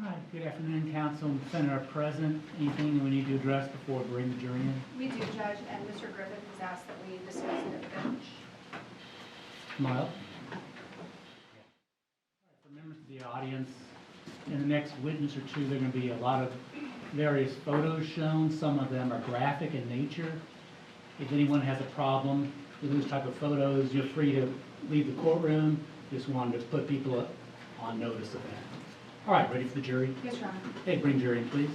Hi, good afternoon, counsel and Senator present. Anything we need to address before we bring the jury in? We do, Judge, and Mr. Griffith has asked that we discuss it at the bench. Smile. For members of the audience, in the next witness or two, there are going to be a lot of various photos shown. Some of them are graphic in nature. If anyone has a problem with those type of photos, you're free to leave the courtroom. Just wanted to put people on notice of that. All right, ready for the jury? Yes, Your Honor. Hey, bring jury in, please.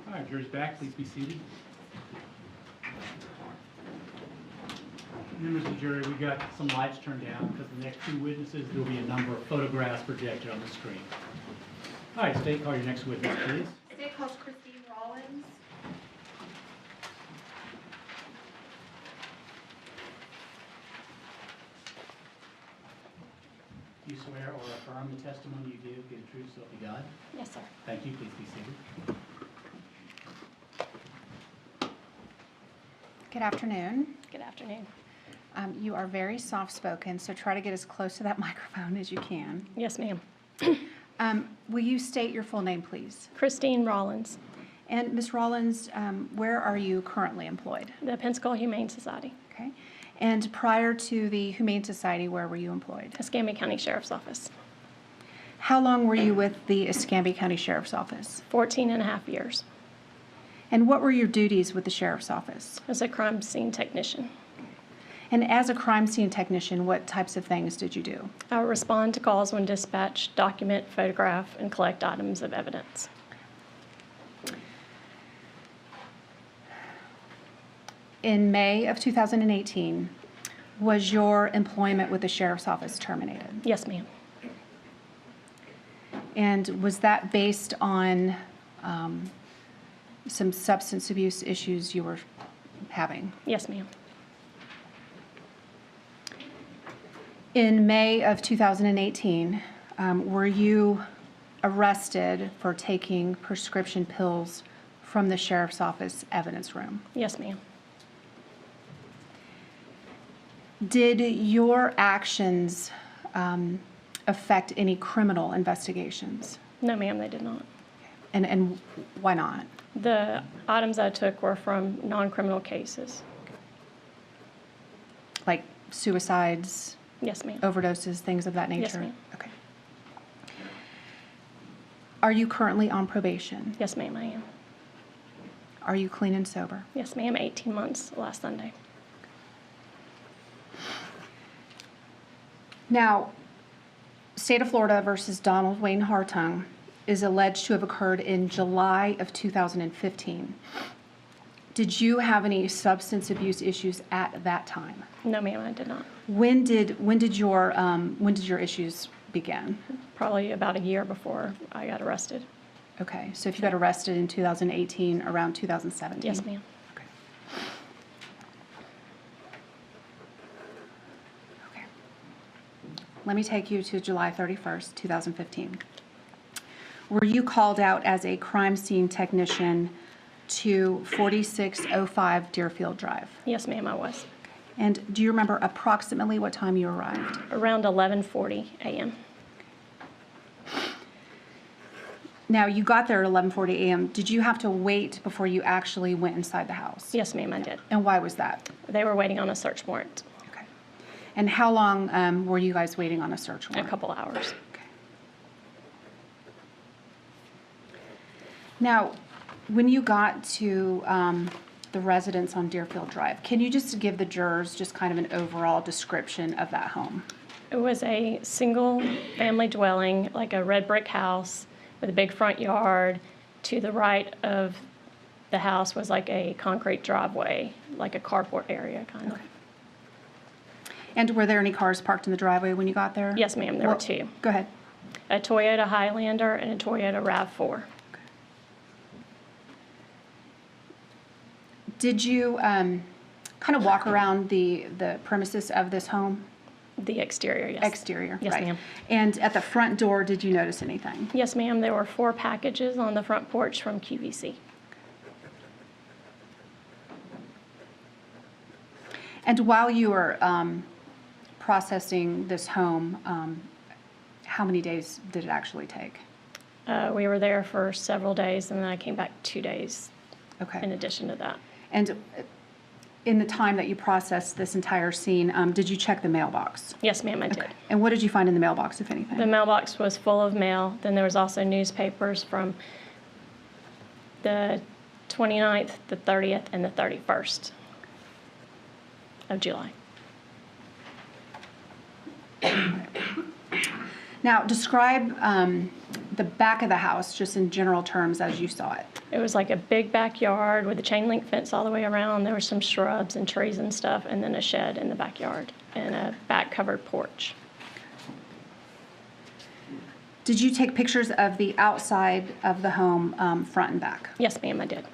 All right, jury's back. Please be seated. Members of the jury, we got some lights turned down because the next two witnesses, there will be a number of photographs projected on the screen. All right, State, call your next witness, please. State calls Christine Rollins. Do you swear or affirm the testimony you give, give the truth, so help you God? Yes, sir. Thank you. Please be seated. Good afternoon. Good afternoon. You are very soft-spoken, so try to get as close to that microphone as you can. Yes, ma'am. Will you state your full name, please? Christine Rollins, And Ms. Rollins, where are you currently employed? the Pensacola Humane Society, Okay. And prior to the Humane Society, where were you employed? Escambia County Sheriff's Office. How long were you with the Escambia County Sheriff's Office? 14 and a half years And what were your duties with the Sheriff's Office? as a crime scene technician. And as a crime scene technician, what types of things did you do? I would respond to calls when dispatched, document, photograph, and collect items of evidence. In May of 2018, was your employment with the Sheriff's Office terminated? Yes, ma'am. And was that based on some substance abuse issues you were having? Yes, ma'am. In May of 2018, were you arrested for taking prescription pills from the Sheriff's Office evidence room? Yes, ma'am. Did your actions affect any criminal investigations? No, ma'am, they did not. And why not? The items I took were from non-criminal cases. Like suicides, Yes, ma'am. overdoses, things of that nature? Yes, ma'am. Okay. Are you currently on probation? Yes, ma'am, I am. Are you clean and sober? Yes, ma'am, 18 months last Sunday. Now, State of Florida versus Donald Wayne Hartung is alleged to have occurred in July of 2015. Did you have any substance abuse issues at that time? No, ma'am, I did not. When did your issues begin? Probably about a year before I got arrested. Okay, so if you got arrested in 2018, around 2017? Yes, ma'am. Okay. Okay. Let me take you to July 31st, 2015. Were you called out as a crime scene technician to 4605 Deerfield Drive? Yes, ma'am, I was. And do you remember approximately what time you arrived? Around 11:40 a.m. Now, you got there at 11:40 a.m. Did you have to wait before you actually went inside the house? Yes, ma'am, I did. And why was that? They were waiting on a search warrant. Okay. And how long were you guys waiting on a search warrant? A couple hours. Okay. Now, when you got to the residence on Deerfield Drive, can you just give the jurors just kind of an overall description of that home? It was a single family dwelling, like a red brick house with a big front yard. To the right of the house was like a concrete driveway, like a carport area kind of. Okay. And were there any cars parked in the driveway when you got there? Yes, ma'am, there were two. Go ahead. A Toyota Highlander and a Toyota RAV4. Did you kind of walk around the premises of this home? The exterior, yes. Exterior, Yes, right. ma'am. And at the front door, did you notice anything? Yes, ma'am. There were 4 packages on the front porch from QVC. And while you were processing this home, how many days did it actually take? We were there for several days, and then I came back 2 days in Okay. addition to that. And in the time that you processed this entire scene, did you check the mailbox? Yes, ma'am, I did. And what did you find in the mailbox, if anything? The mailbox was full of mail. Then there was also newspapers from the 29th, the 30th, and the 31st of July. Now, describe the back of the house, just in general terms, as you saw it. It was like a big backyard with a chain link fence all the way around. There were some shrubs and trees and stuff, and then a shed in the backyard and a back covered porch. Did you take pictures of the outside of the home, front and back? Yes, ma'am, I did.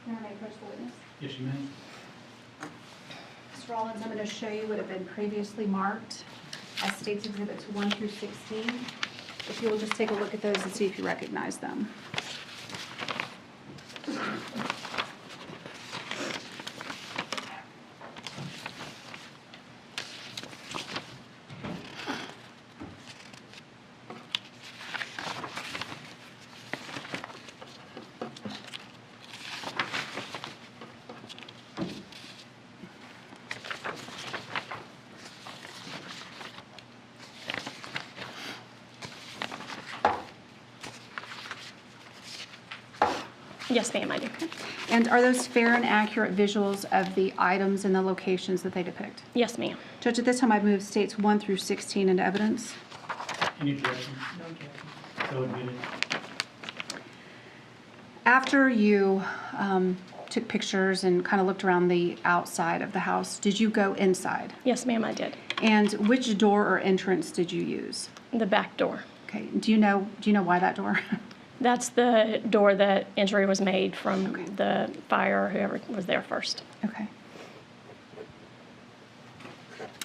May I approach the witness? Yes, you may. Mr. Rollins, I'm going to show you what have been previously marked as State's Exhibits 1 through 16. If you will just take a look at those and see if you recognize them. Yes, ma'am, I do. And are those fair and accurate visuals of the items and the locations that they depict? Yes, ma'am. Judge, at this time, I move States 1 through 16 into evidence. Any objections? No objections. So admitted. After you took pictures and kind of looked around the outside of the house, did you go inside? Yes, ma'am, I did. And which door or entrance did you use? The back door. Okay, do you know why that door? That's the door that entry was made from Okay. the fire or whoever was there first. Okay.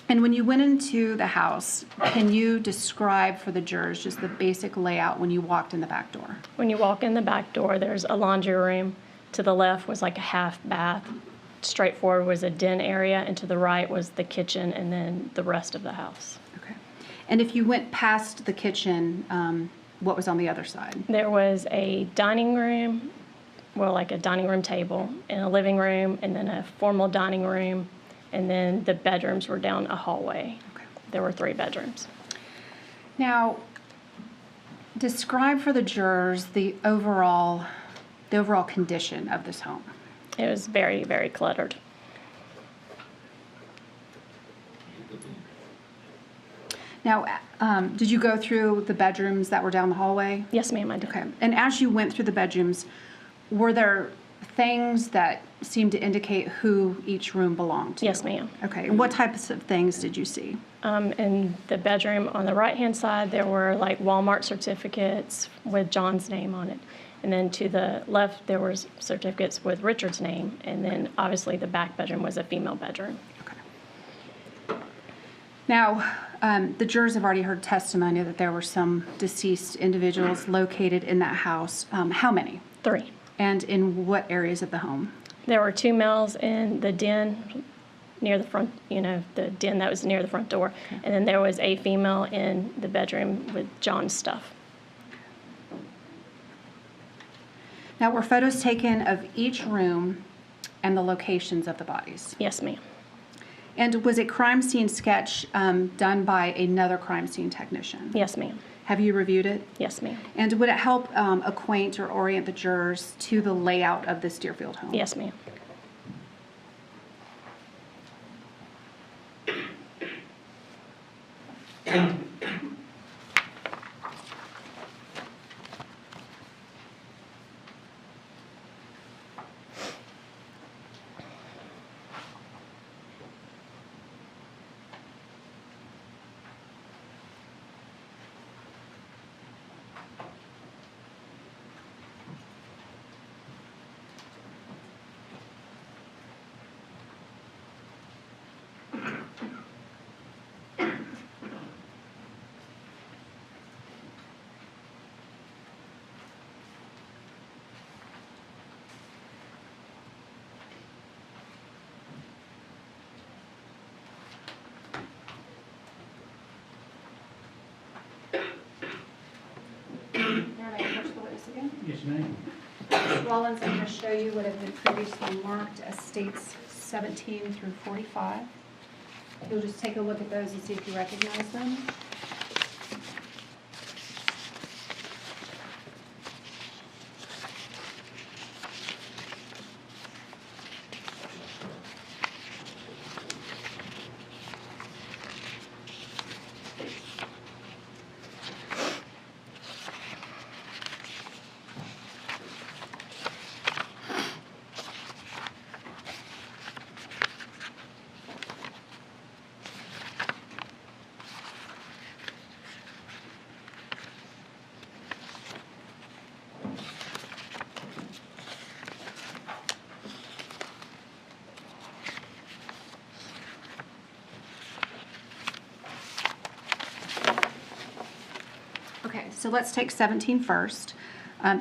And when you went into the house, can you describe for the jurors just the basic layout when you walked in the back door? When you walk in the back door, there's a laundry room. To the left was like a half bath. Straight forward was a den area, and to the right was the kitchen and then the rest of the house. Okay. And if you went past the kitchen, what was on the other side? There was a dining room, well, like a dining room table, and a living room, and then a formal dining room, and then the bedrooms were down a hallway. Okay. There were 3 bedrooms. Now, describe for the jurors the overall condition of this home. It was very, very cluttered. Now, did you go through the bedrooms that were down the hallway? Yes, ma'am, I did. Okay. And as you went through the bedrooms, were there things that seemed to indicate who each room belonged to? Yes, ma'am. Okay. And what types of things did you see? In the bedroom on the right-hand side, there were like Walmart certificates with John's name on it. And then to the left, there was certificates with Richard's name. And then obviously the back bedroom was a female bedroom. Okay. Now, the jurors have already heard testimony that there were some deceased individuals located in that house. How many? 3. And in what areas of the home? There were 2 males in the den near the front, the den that was near the front door. And then there was a female in the bedroom with John's stuff. Now, were photos taken of each room and the locations of the bodies? Yes, ma'am. And was a crime scene sketch done by another crime scene technician? Yes, ma'am. Have you reviewed it? Yes, ma'am. And would it help acquaint or orient the jurors to the layout of this Deerfield home? Yes, ma'am. Yes, ma'am. Mr. Rollins, I'm going to show you what have been previously marked as states 17 through 45. You'll just take a look at those and see if you recognize them. Okay, so let's take 17 first.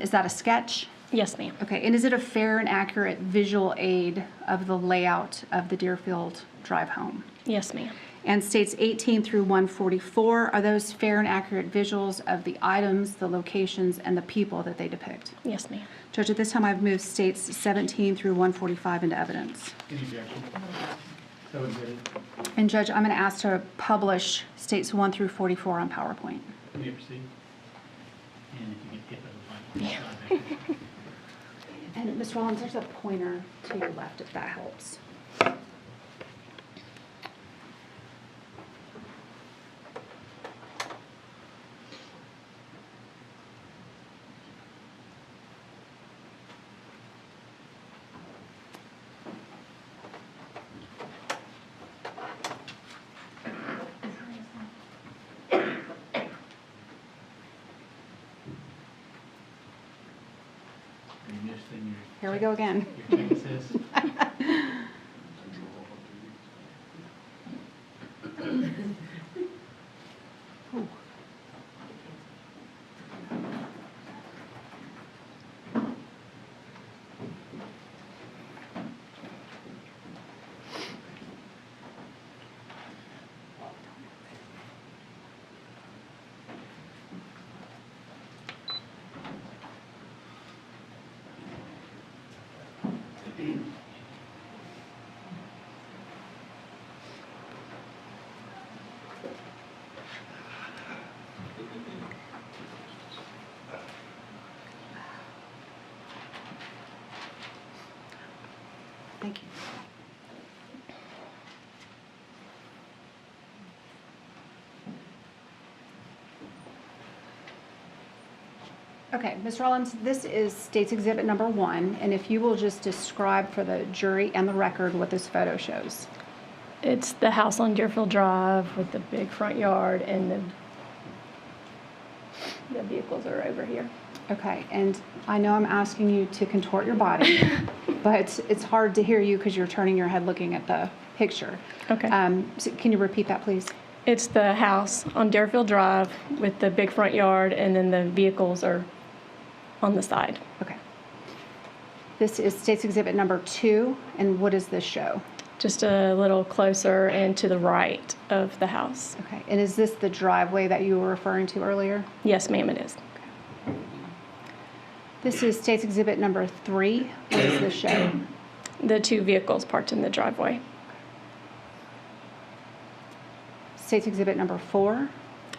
Is that a sketch? Yes, ma'am. Okay, and is it a fair and accurate visual aid of the layout of the Deerfield Drive home? Yes, ma'am. And states 18 through 144, are those fair and accurate visuals of the items, the locations, and the people that they depict? Yes, ma'am. Judge, at this time I've moved states 17 through 145 into evidence. Any objection? So admitted. And Judge, I'm going to ask to publish states 1 through 44 on PowerPoint. You may proceed. And if you get hit by the And Ms. Rollins, there's a pointer to your left if that helps. Here we go again. Your Texas. Thank you. Okay, Ms. Rollins, this is State's Exhibit number 1, and if you will just describe for the jury and the record what this photo shows. It's the house on Deerfield Drive with the big front yard, and the vehicles are over here. Okay, and I know I'm asking you to contort your body, but it's hard to hear you because you're turning your head looking at the picture. Okay. So can you repeat that, please? It's the house on Deerfield Drive with the big front yard, and then the vehicles are on the side. Okay. This is State's Exhibit number 2, and what does this show? Just a little closer and to the right of the house. Okay, and is this the driveway that you were referring to earlier? Yes, ma'am, it is. This is State's Exhibit number 3. What does this show? The 2 vehicles parked in the driveway. State's Exhibit number 4.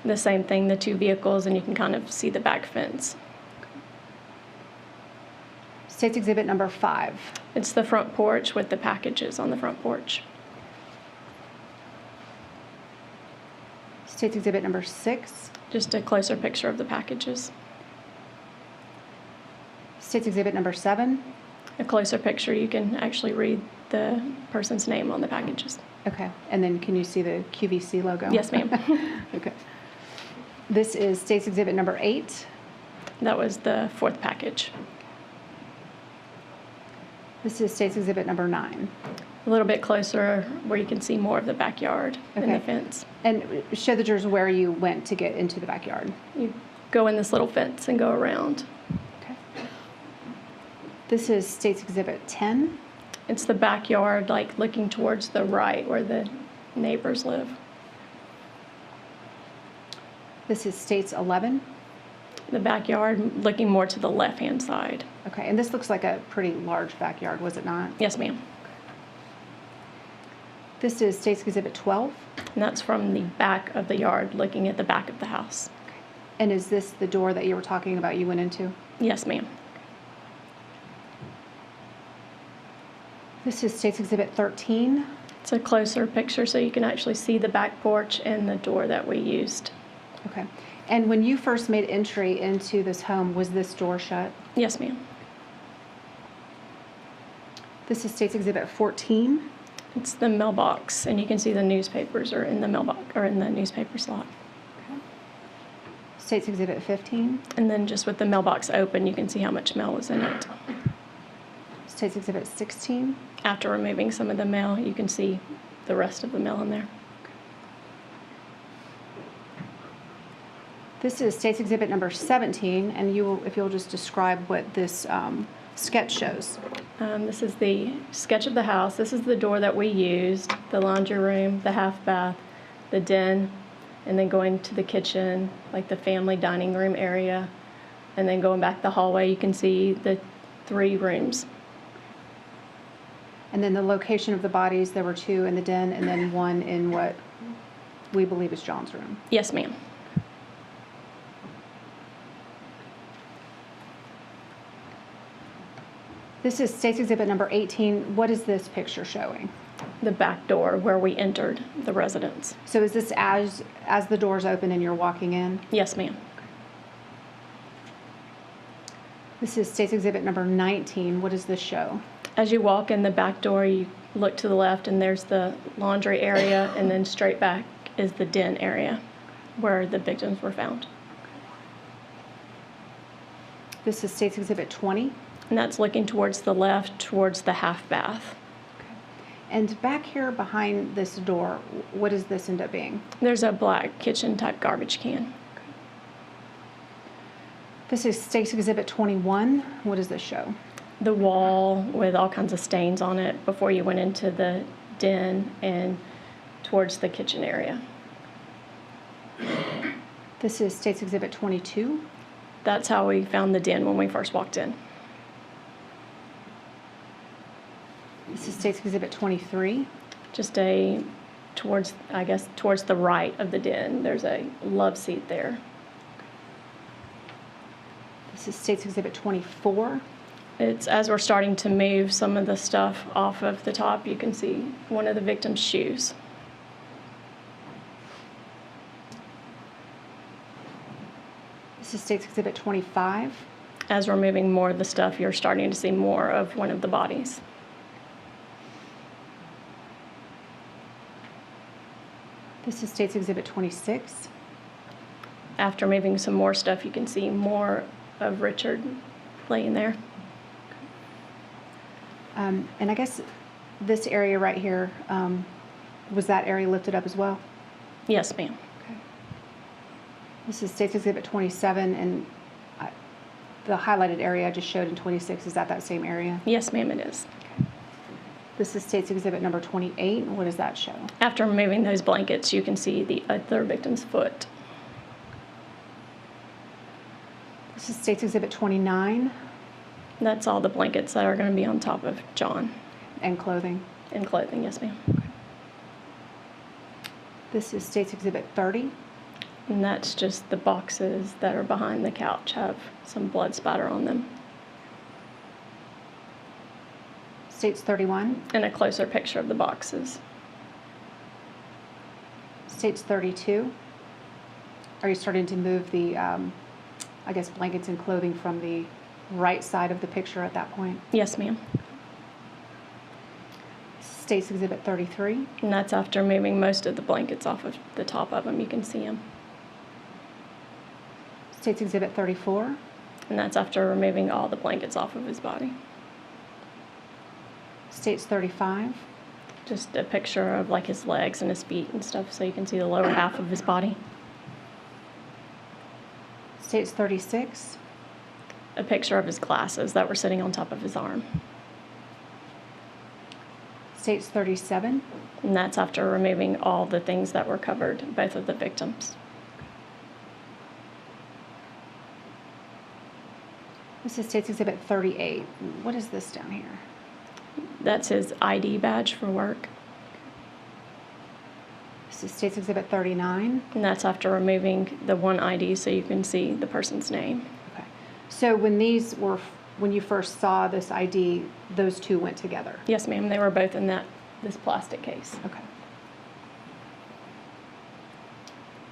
The same thing, the two vehicles, and you can kind of see the back fence. State's Exhibit number 5. It's the front porch with the packages on the front porch. State's Exhibit number 6. Just a closer picture of the packages. State's Exhibit number 7. A closer picture, you can actually read the person's name on the packages. Okay, and then can you see the QVC logo? Yes, ma'am. Okay. This is State's Exhibit number 8. That was the 4th package. This is State's Exhibit number 9. A little bit closer where you can see more of the backyard and the Okay. fence. And show the jurors where you went to get into the backyard. You go in this little fence and go around. Okay. This is State's Exhibit 10. It's the backyard, like looking towards the right where the neighbors live. This is State's 11. The backyard looking more to the left-hand side. Okay, and this looks like a pretty large backyard, was it not? Yes, ma'am. This is State's Exhibit 12. And that's from the back of the yard, looking at the back of the house. And is this the door that you were talking about you went into? Yes, ma'am. This is State's Exhibit 13. It's a closer picture so you can actually see the back porch and the door that we used. Okay. And when you first made entry into this home, was this door shut? Yes, ma'am. This is State's Exhibit 14. It's the mailbox, and you can see the newspapers are in the mailbox or in the newspaper slot. State's Exhibit 15. And then just with the mailbox open, you can see how much mail was in it. State's Exhibit 16. After removing some of the mail, you can see the rest of the mail in there. This is State's Exhibit number 17, and you will, if you'll just describe what this sketch shows. This is the sketch of the house. This is the door that we used, the laundry room, the half bath, the den, and then going to the kitchen, like the family dining room area. And then going back the hallway, you can see the 3 rooms. And then the location of the bodies, there were 2 in the den and then 1 in what we believe is John's room. Yes, ma'am. This is State's Exhibit number 18. What is this picture showing? The back door where we entered the residence. So is this as the doors open and you're walking in? Yes, ma'am. This is State's Exhibit number 19. What does this show? As you walk in the back door, you look to the left and there's the laundry area, and then straight back is the den area where the victims were found. This is State's Exhibit 20. And that's looking towards the left, towards the half bath. And back here behind this door, what does this end up being? There's a black kitchen type garbage can. This is State's Exhibit 21. What does this show? The wall with all kinds of stains on it before you went into the den and towards the kitchen area. This is State's Exhibit 22. That's how we found the den when we first walked in. This is State's Exhibit 23. Just towards the right of the den, there's a Loveseat there. This is State's Exhibit 24. It's as we're starting to move some of the stuff off of the top, you can see one of the victim's shoes. This is State's Exhibit 25. As we're moving more of the stuff, you're starting to see more of one of the bodies. This is State's Exhibit 26. After moving some more stuff, you can see more of Richard laying there. And I guess this area right here, was that area lifted up as well? Yes, ma'am. Okay. This is State's Exhibit 27, and the highlighted area I just showed in 26, is that same area? Yes, ma'am, it is. This is State's Exhibit number 28. What does that show? After removing those blankets, you can see the other victim's foot. This is State's Exhibit 29. That's all the blankets that are going to be on top of John. And clothing. And clothing, yes, ma'am. This is State's Exhibit 30. And that's just the boxes that are behind the couch have some blood spatter on them. States 31, And a closer picture of the boxes. states 32. Are you starting to move the, I guess, blankets and clothing from the right side of the picture at that point? Yes, ma'am. States Exhibit 33, And that's after moving most of the blankets off of the top of them. You can see them. States Exhibit 34, And that's after removing all the blankets off of his body. states 35, Just a picture of like his legs and his feet and stuff so you can see the lower half of his body. states 36, A picture of his glasses that were sitting on top of his arm. states 37, And that's after removing all the things that were covered, both of the victims. this is States Exhibit 38. What is this down here? That's his ID badge for work. This is States Exhibit 39. And that's after removing the one ID so you can see the person's name. Okay. So when you first saw this ID, those two went together? Yes, ma'am, they were both in this plastic case. Okay.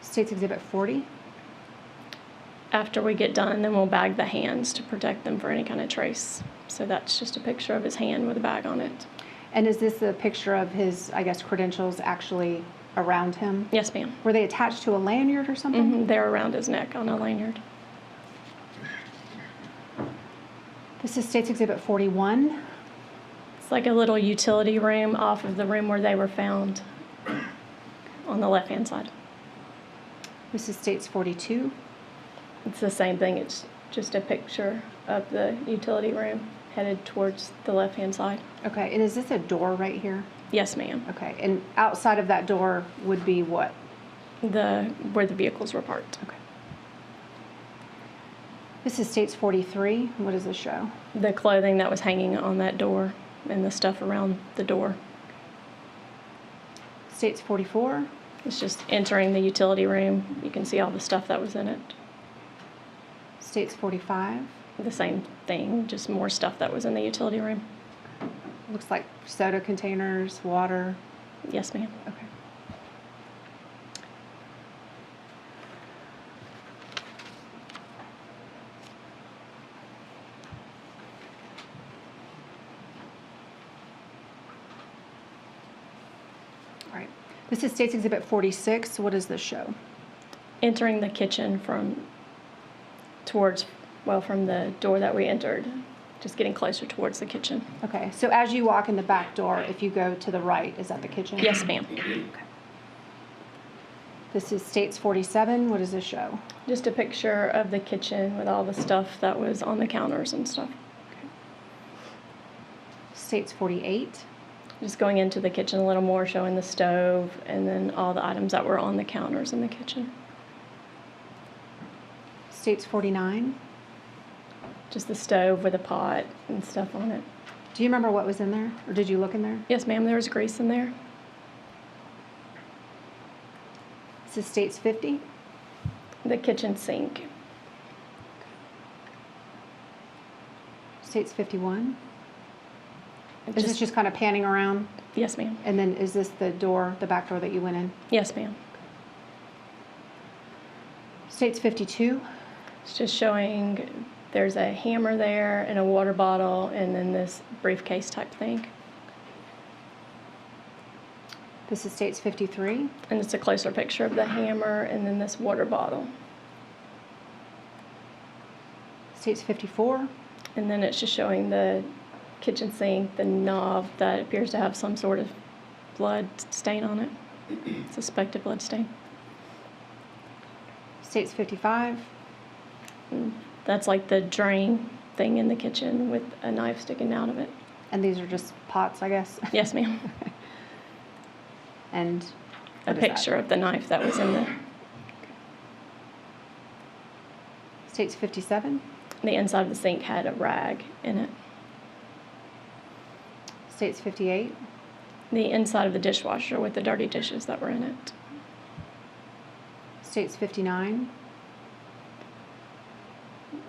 States Exhibit 40. After we get done, then we'll bag the hands to protect them for any kind of trace. So that's just a picture of his hand with a bag on it. And is this a picture of his, I guess, credentials actually around him? Yes, ma'am. Were they attached to a lanyard or something? They're around his neck on a lanyard. This is States Exhibit 41. It's like a little utility room off of the room where they were found on the left-hand side. This is States 42. It's the same thing. It's just a picture of the utility room headed towards the left-hand side. Okay, and is this a door right here? Yes, ma'am. Okay, and outside of that door would be what? Where the vehicles were parked. Okay. This is States 43. What does this show? The clothing that was hanging on that door and the stuff around the door. States 44. It's just entering the utility room. You can see all the stuff that was in it. States 45. The same thing, just more stuff that was in the utility room. Looks like soda containers, water. Yes, ma'am. Okay. All right. This is States Exhibit 46. What does this show? Entering the kitchen from the door that we entered, just getting closer towards the kitchen. Okay, so as you walk in the back door, if you go to the right, is that the kitchen? Yes, ma'am. Okay. This is States 47. What does this show? Just a picture of the kitchen with all the stuff that was on the counters and stuff. States 48. Just going into the kitchen a little more, showing the stove and then all the items that were on the counters in the kitchen. States 49. Just the stove with a pot and stuff on it. Do you remember what was in there? Or did you look in there? Yes, ma'am, there was grease in there. This is States 50. The kitchen sink. States 51. It Is this just kind of panning around? Yes, ma'am. And then is this the door, the back door that you went in? Yes, ma'am. States 52. It's just showing there's a hammer there and a water bottle and then this briefcase type thing. This is States 53. And it's a closer picture of the hammer and then this water bottle. States 54. And then it's just showing the kitchen sink, the knob that appears to have some sort of blood stain on it. Suspected blood stain. States 55. That's like the drain thing in the kitchen with a knife sticking out of it. And these are just pots, I guess. Yes, ma'am. And A what is that? picture of the knife that was in States 57. the inside of the sink had a rag in it. States 58. The inside of the dishwasher with the dirty dishes that were in it. States 59.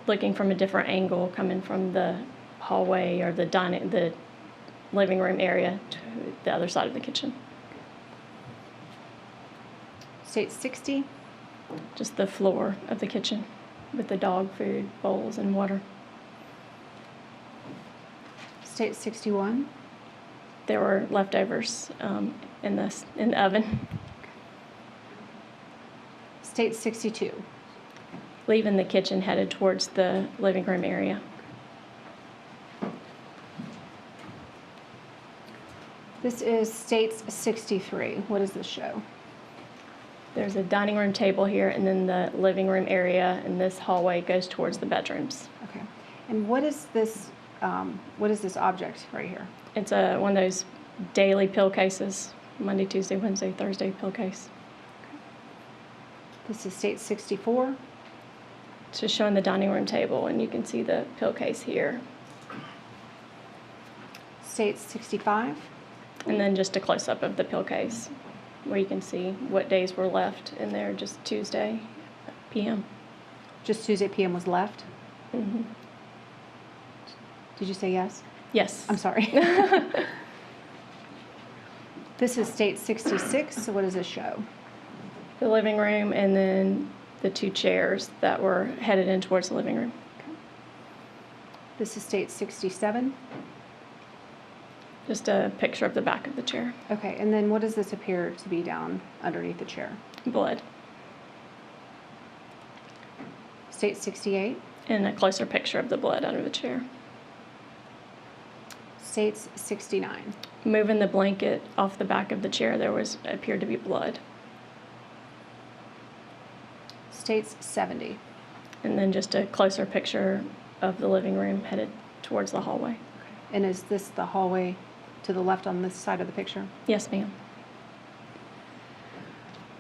Looking from a different angle, coming from the hallway or the living room area to the other side of the kitchen. States 60. Just the floor of the kitchen with the dog food, bowls, and water. States 61. There were leftovers in the oven. States 62. Leaving the kitchen, headed towards the living room area. This is States 63. What does this show? There's a dining room table here, and then the living room area, and this hallway goes towards the bedrooms. Okay. And what is this object right here? It's one of those daily pill cases, Monday, Tuesday, Wednesday, Thursday pill case. This is State 64. It's just showing the dining room table, and you can see the pill case here. State 65. And then just a close-up of the pill case, where you can see what days were left in there, just Tuesday p.m. Just Tuesday p.m. was left. Mm-hmm. Did you say yes? Yes. I'm sorry. This is State 66. So what does this show? The living room, and then the two chairs that were headed in towards the living room. This is State 67. Just a picture of the back of the chair. Okay, and then what does this appear to be down underneath the chair? Blood. State 68. And a closer picture of the blood under the chair. States 69. Moving the blanket off the back of the chair, there appeared to be blood. States 70. And then just a closer picture of the living room headed towards the hallway. And is this the hallway to the left on this side of the picture? Yes, ma'am.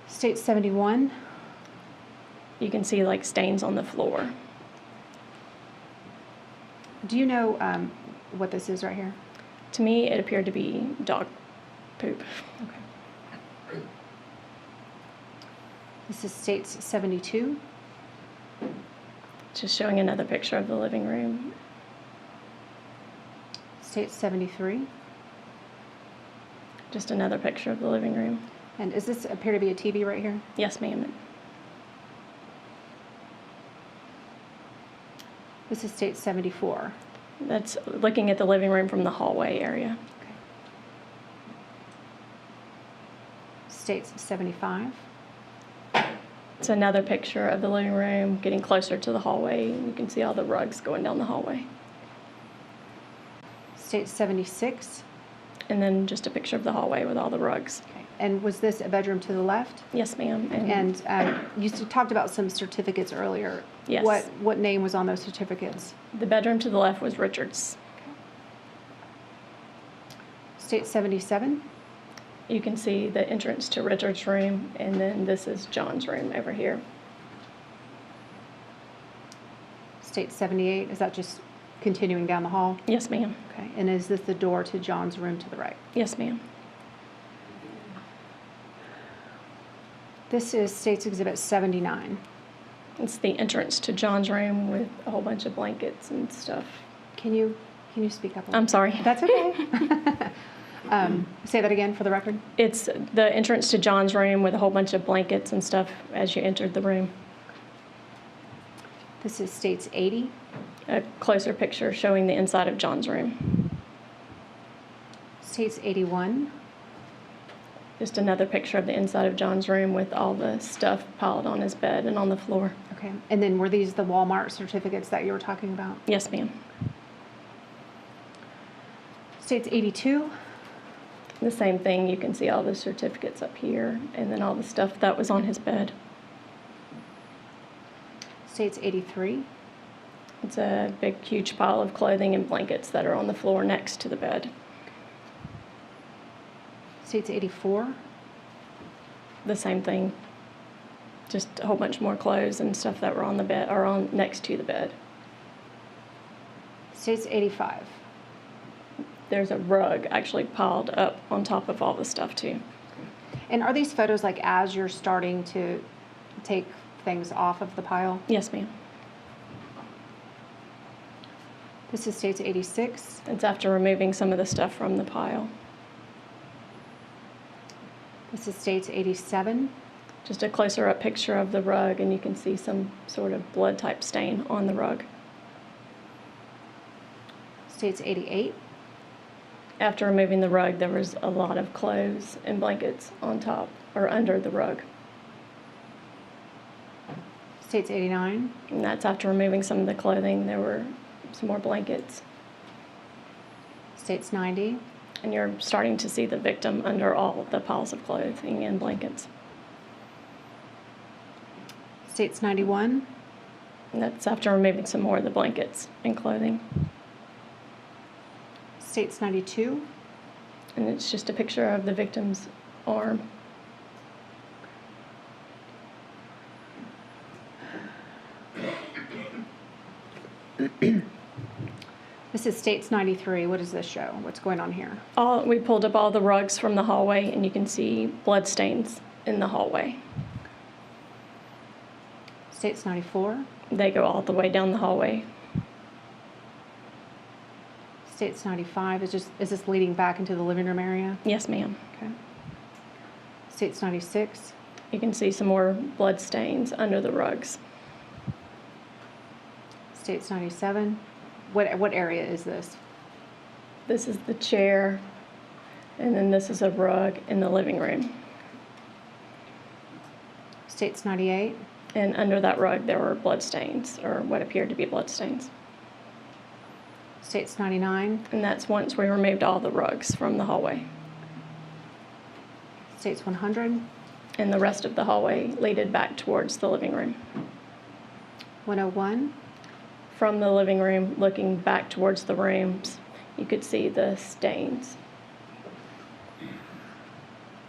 State 71. You can see like stains on the floor. Do you know what this is right here? To me, it appeared to be dog poop. Okay. This is States 72. Just showing another picture of the living room. State 73. Just another picture of the living room. And does this appear to be a TV right here? Yes, ma'am. This is State 74. That's looking at the living room from the hallway area. Okay. States 75. It's another picture of the living room getting closer to the hallway. You can see all the rugs going down the hallway. State 76. And then just a picture of the hallway with all the rugs. Okay. And was this a bedroom to the left? Yes, ma'am. And you talked about some certificates earlier. Yes. What name was on those certificates? The bedroom to the left was Richard's. State 77. You can see the entrance to Richard's room, and then this is John's room over here. State 78. Is that just continuing down the hall? Yes, ma'am. Okay. And is this the door to John's room to the right? Yes, ma'am. This is State's Exhibit 79. It's the entrance to John's room with a whole bunch of blankets and stuff. Can you speak up a little? I'm sorry. That's okay. Say that again for the record. It's the entrance to John's room with a whole bunch of blankets and stuff as you entered the room. This is State's 80. A closer picture showing the inside of John's room. State's 81. Just another picture of the inside of John's room with all the stuff piled on his bed and on the floor. Okay. And then were these the Walmart certificates that you were talking about? Yes, ma'am. State's 82. The same thing, you can see all the certificates up here and then all the stuff that was on his bed. State's 83. It's a big, huge pile of clothing and blankets that are on the floor next to the bed. State's 84. The same thing, just a whole bunch more clothes and stuff that were on the bed, or on next to the bed. State's 85. There's a rug actually piled up on top of all the stuff too. And are these photos like as you're starting to take things off of the pile. Yes, ma'am. This is States 86. It's after removing some of the stuff from the pile. This is States 87. Just a closer up picture of the rug, and you can see some sort of blood type stain on the rug. States 88. After removing the rug, there was a lot of clothes and blankets on top or under the rug. States 89. And that's after removing some of the clothing. There were some more blankets. States 90. And you're starting to see the victim under all the piles of clothing and blankets. States 91. And that's after removing some more of the blankets and clothing. States 92. And it's just a picture of the victim's arm. This is States 93. What does this show? What's going on here? We pulled up all the rugs from the hallway, and you can see blood stains in the hallway. States 94. They go all the way down the hallway. States 95. Is this leading back into the living room area? Yes, ma'am. Okay. States 96. You can see some more blood stains under the rugs. States 97. What area is this? This is the chair, and then this is a rug in the living room. States 98. And under that rug, there were blood stains, or what appeared to be blood stains. States 99. And that's once we removed all the rugs from the hallway. States 100. And the rest of the hallway leaded back towards the living room. 101. From the living room, looking back towards the rooms, you could see the stains.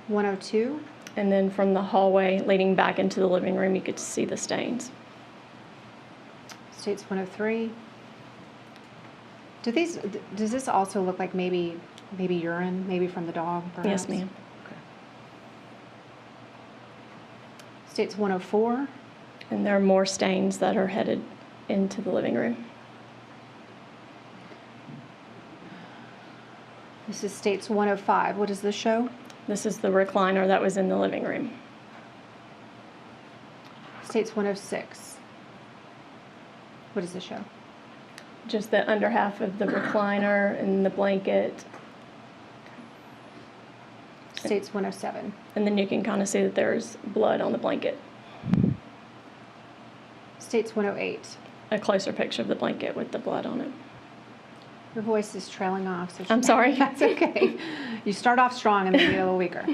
102. And then from the hallway leading back into the living room, you could see the stains. States 103. Does this also look like maybe urine, maybe from the dog, perhaps? Yes, ma'am. Okay. States 104. And there are more stains that are headed into the living room. This is States 105. What does this show? This is the recliner that was in the living room. States 106. What does this show? Just the under half of the recliner and the blanket. States 107. And then you can kind of see that there's blood on the blanket. States 108. A closer picture of the blanket with the blood on it. Your voice is trailing off. So I'm sorry. That's okay. You start off strong and then you get a little weaker.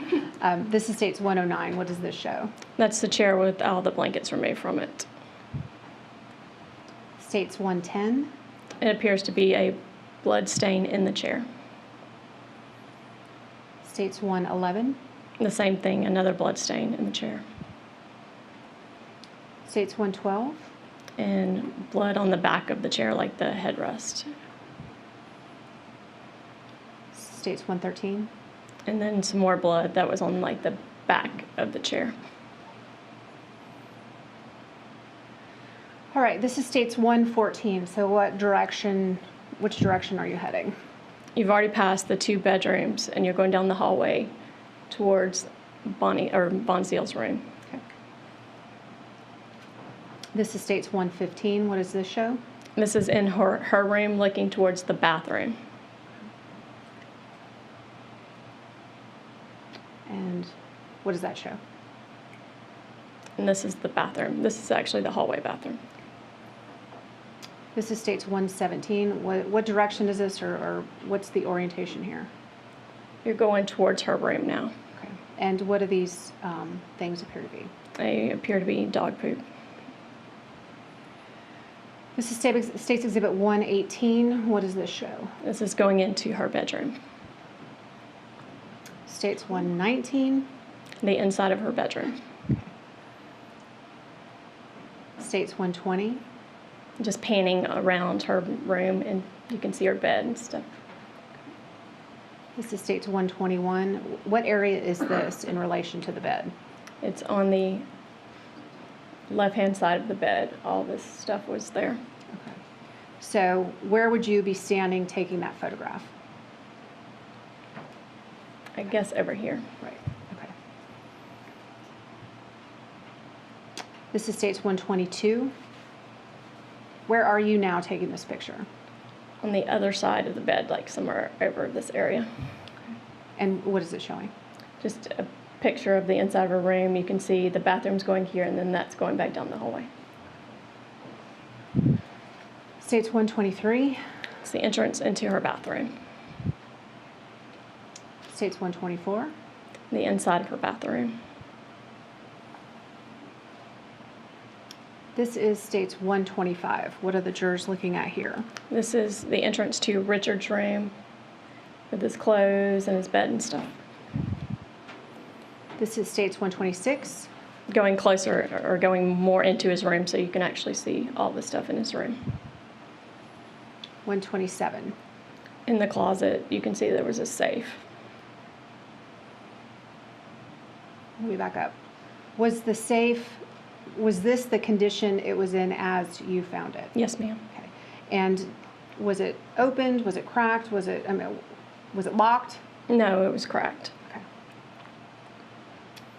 This is States 109. What does this show? That's the chair with all the blankets removed from it. States 110. It appears to be a blood stain in the chair. States 111. The same thing, another blood stain in the chair. States 112. And blood on the back of the chair, like the headrest. States 113. And then some more blood that was on like the back of the chair. All right, this is States 114. So which direction are you heading? You've already passed the 2 bedrooms, and you're going down the hallway towards Voncile's room. Okay. This is States 115. What does this show? This is in her room, looking towards the bathroom. And what does that show? And this is the bathroom. This is actually the hallway bathroom. This is States 117. What direction is this, or what's the orientation here? You're going towards her room now. Okay. And what do these things appear to be? They appear to be dog poop. This is States Exhibit 118. What does this show? This is going into her bedroom. States 119. The inside of her bedroom. States 120. Just panning around her room, and you can see her bed and stuff. This is States 121. What area is this in relation to the bed? It's on the left-hand side of the bed. All this stuff was there. Okay. So where would you be standing taking that photograph? I guess over here. Right, okay. This is States 122. Where are you now taking this picture? On the other side of the bed, like somewhere over this area. And what is it showing? Just a picture of the inside of a room. You can see the bathroom's going here, and then that's going back down the hallway. States 123. It's the entrance into her bathroom. States 124. The inside of her bathroom. This is States 125. What are the jurors looking at here? This is the entrance to Richard's room with his clothes and his bed and stuff. This is States 126. Going closer or going more into his room so you can actually see all the stuff in his room. 127. In the closet, you can see there was a safe. Let me back up. Was the safe, was this the condition it was in as you found it? Yes, ma'am. Okay. And was it opened? Was it cracked? Was it locked? No, it was cracked. Okay.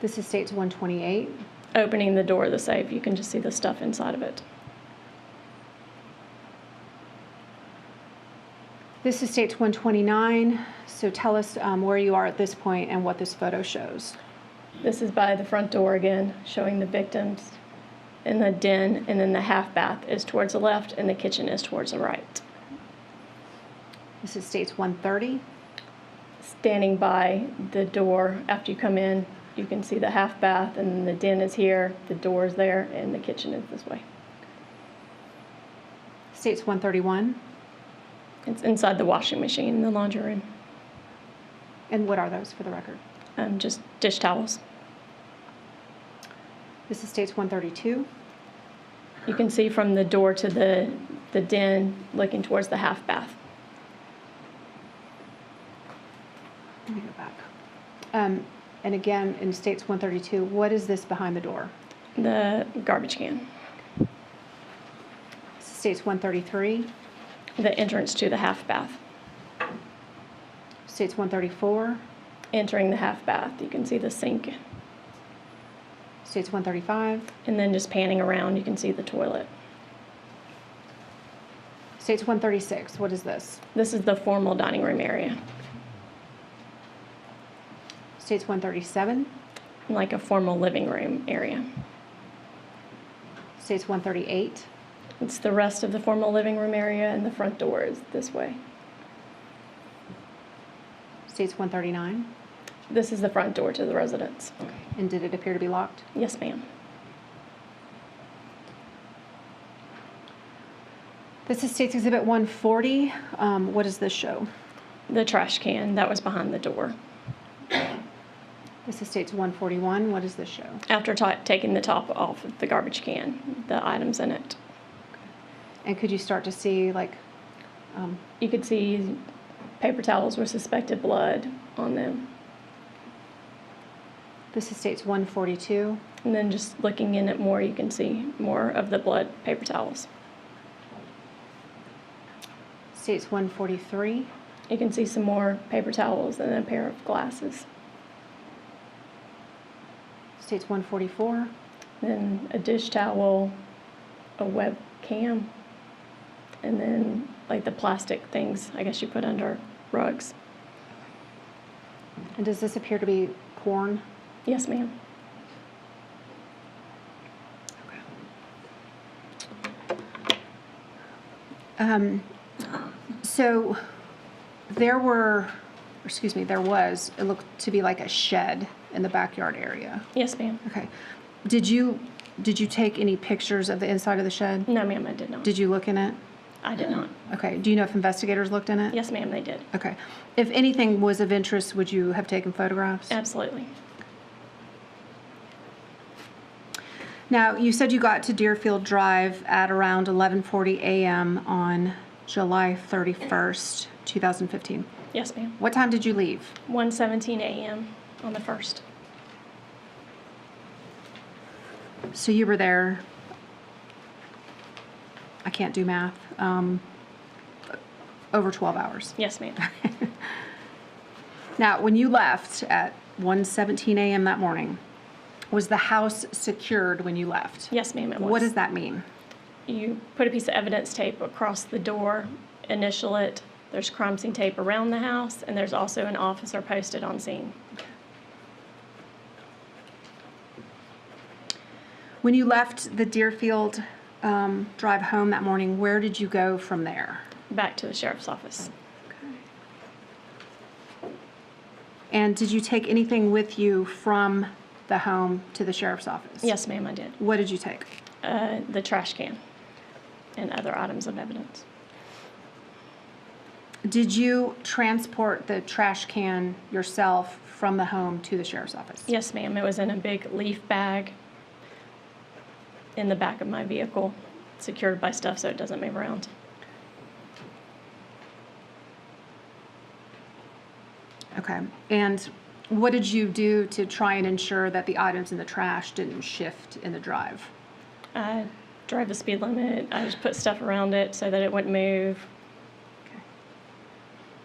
This is States 128. Opening the door of the safe, you can just see the stuff inside of it. This is States 129. So tell us where you are at this point and what this photo shows. This is by the front door again, showing the victims in the den, and then the half bath is towards the left and the kitchen is towards the right. This is States 130. Standing by the door after you come in, you can see the half bath, and then the den is here, the door is there, and the kitchen is this way. States 131. It's inside the washing machine in the laundry room. And what are those for the record? Just dish towels. This is States 132. You can see from the door to the den looking towards the half bath. Let me go back. And again, in States 132, what is this behind the door? The garbage can. This is States 133. The entrance to the half bath. States 134. Entering the half bath, you can see the sink. States 135. And then just panning around, you can see the toilet. States 136. What is this? This is the formal dining room area. States 137. Like a formal living room area. States 138. It's the rest of the formal living room area, and the front door is this way. States 139. This is the front door to the residence. And did it appear to be locked? Yes, ma'am. This is States Exhibit 140. What does this show? The trash can that was behind the door. This is States 141. What does this show? After taking the top off of the garbage can, the items in it. And could you start to see, like, You could see paper towels with suspected blood on them. this is States 142. And then just looking in it more, you can see more of the blood paper towels. States 143. You can see some more paper towels and a pair of glasses. States 144. Then a dish towel, a webcam, and then like the plastic things I guess you put under rugs. And does this appear to be porn? Yes, ma'am. So there was, it looked to be like a shed in the backyard area. Yes, ma'am. Okay. Did you take any pictures of the inside of the shed? No, ma'am, I did not. Did you look in it? I did not. Okay. Do you know if investigators looked in it? Yes, ma'am, they did. Okay. If anything was of interest, would you have taken photographs? Absolutely. Now, you said you got to Deerfield Drive at around 11:40 a.m. on July 31st, 2015. Yes, ma'am. What time did you leave? 1:17 a.m. on the 1st. So you were there, I can't do math, over 12 hours. Yes, ma'am. Now, when you left at 1:17 a.m. that morning, was the house secured when you left? Yes, ma'am, it was. What does that mean? You put a piece of evidence tape across the door, initial it. There's crime scene tape around the house, and there's also an officer posted on scene. When you left the Deerfield drive home that morning, where did you go from there? Back to the sheriff's office. And did you take anything with you from the home to the sheriff's office? Yes, ma'am, I did. What did you take? The trash can and other items of evidence. Did you transport the trash can yourself from the home to the sheriff's office? Yes, ma'am, it was in a big leaf bag in the back of my vehicle, secured by stuff so it doesn't move around. Okay. And what did you do to try and ensure that the items in the trash didn't shift in the drive? I drove the speed limit. I just put stuff around it so that it wouldn't move.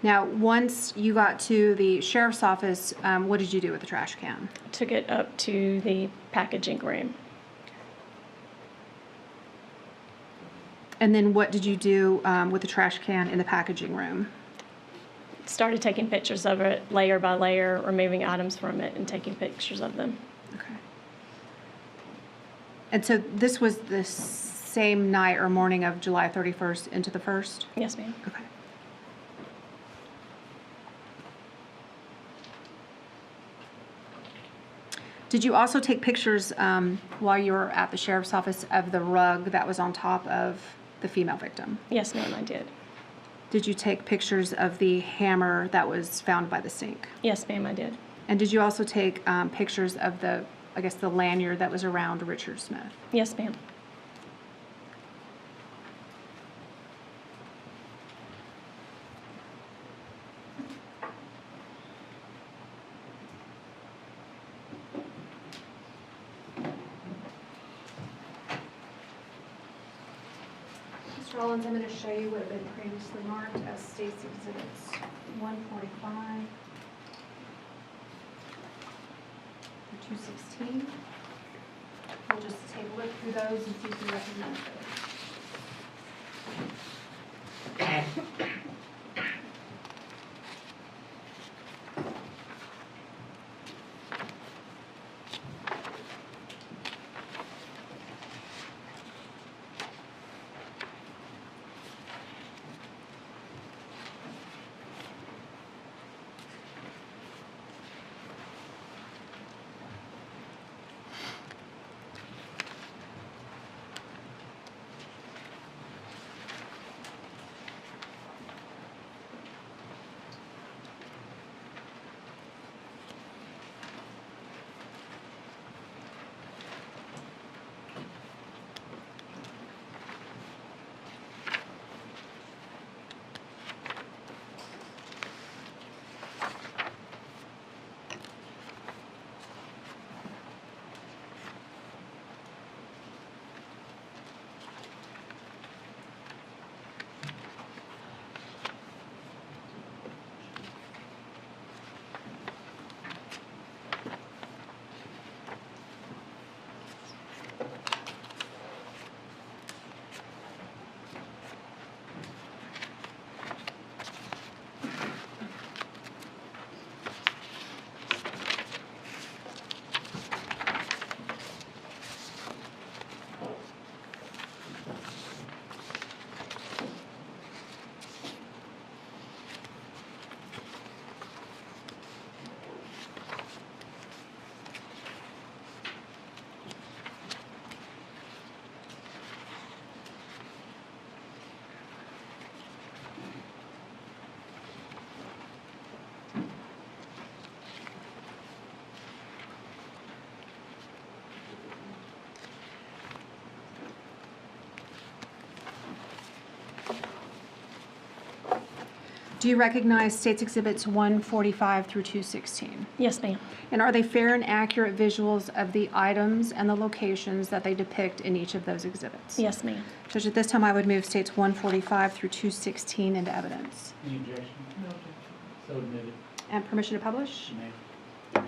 Now, once you got to the sheriff's office, what did you do with the trash can? Took it up to the packaging room. And then what did you do with the trash can in the packaging room? Started taking pictures of it layer by layer, removing items from it and taking pictures of them. Okay. And so this was the same night or morning of July 31st into the 1st? Yes, ma'am. Okay. Did you also take pictures while you were at the sheriff's office of the rug that was on top of the female victim? Yes, ma'am, I did. Did you take pictures of the hammer that was found by the sink? Yes, ma'am, I did. And did you also take pictures of the, I guess, the lanyard that was around Richard Smith? Yes, ma'am. Mr. Rollins, I'm going to show you what had been previously marked as State's Exhibits 145 and 216. We'll just take a look through those and see if you recognize those. Do you recognize State's Exhibits 145 through 216? Yes, ma'am. And are they fair and accurate visuals of the items and the locations that they depict in each of those exhibits? Yes, ma'am. Judge, at this time, I would move States 145 through 216 into evidence. Any objection? No objection. So admitted. And permission to publish? May.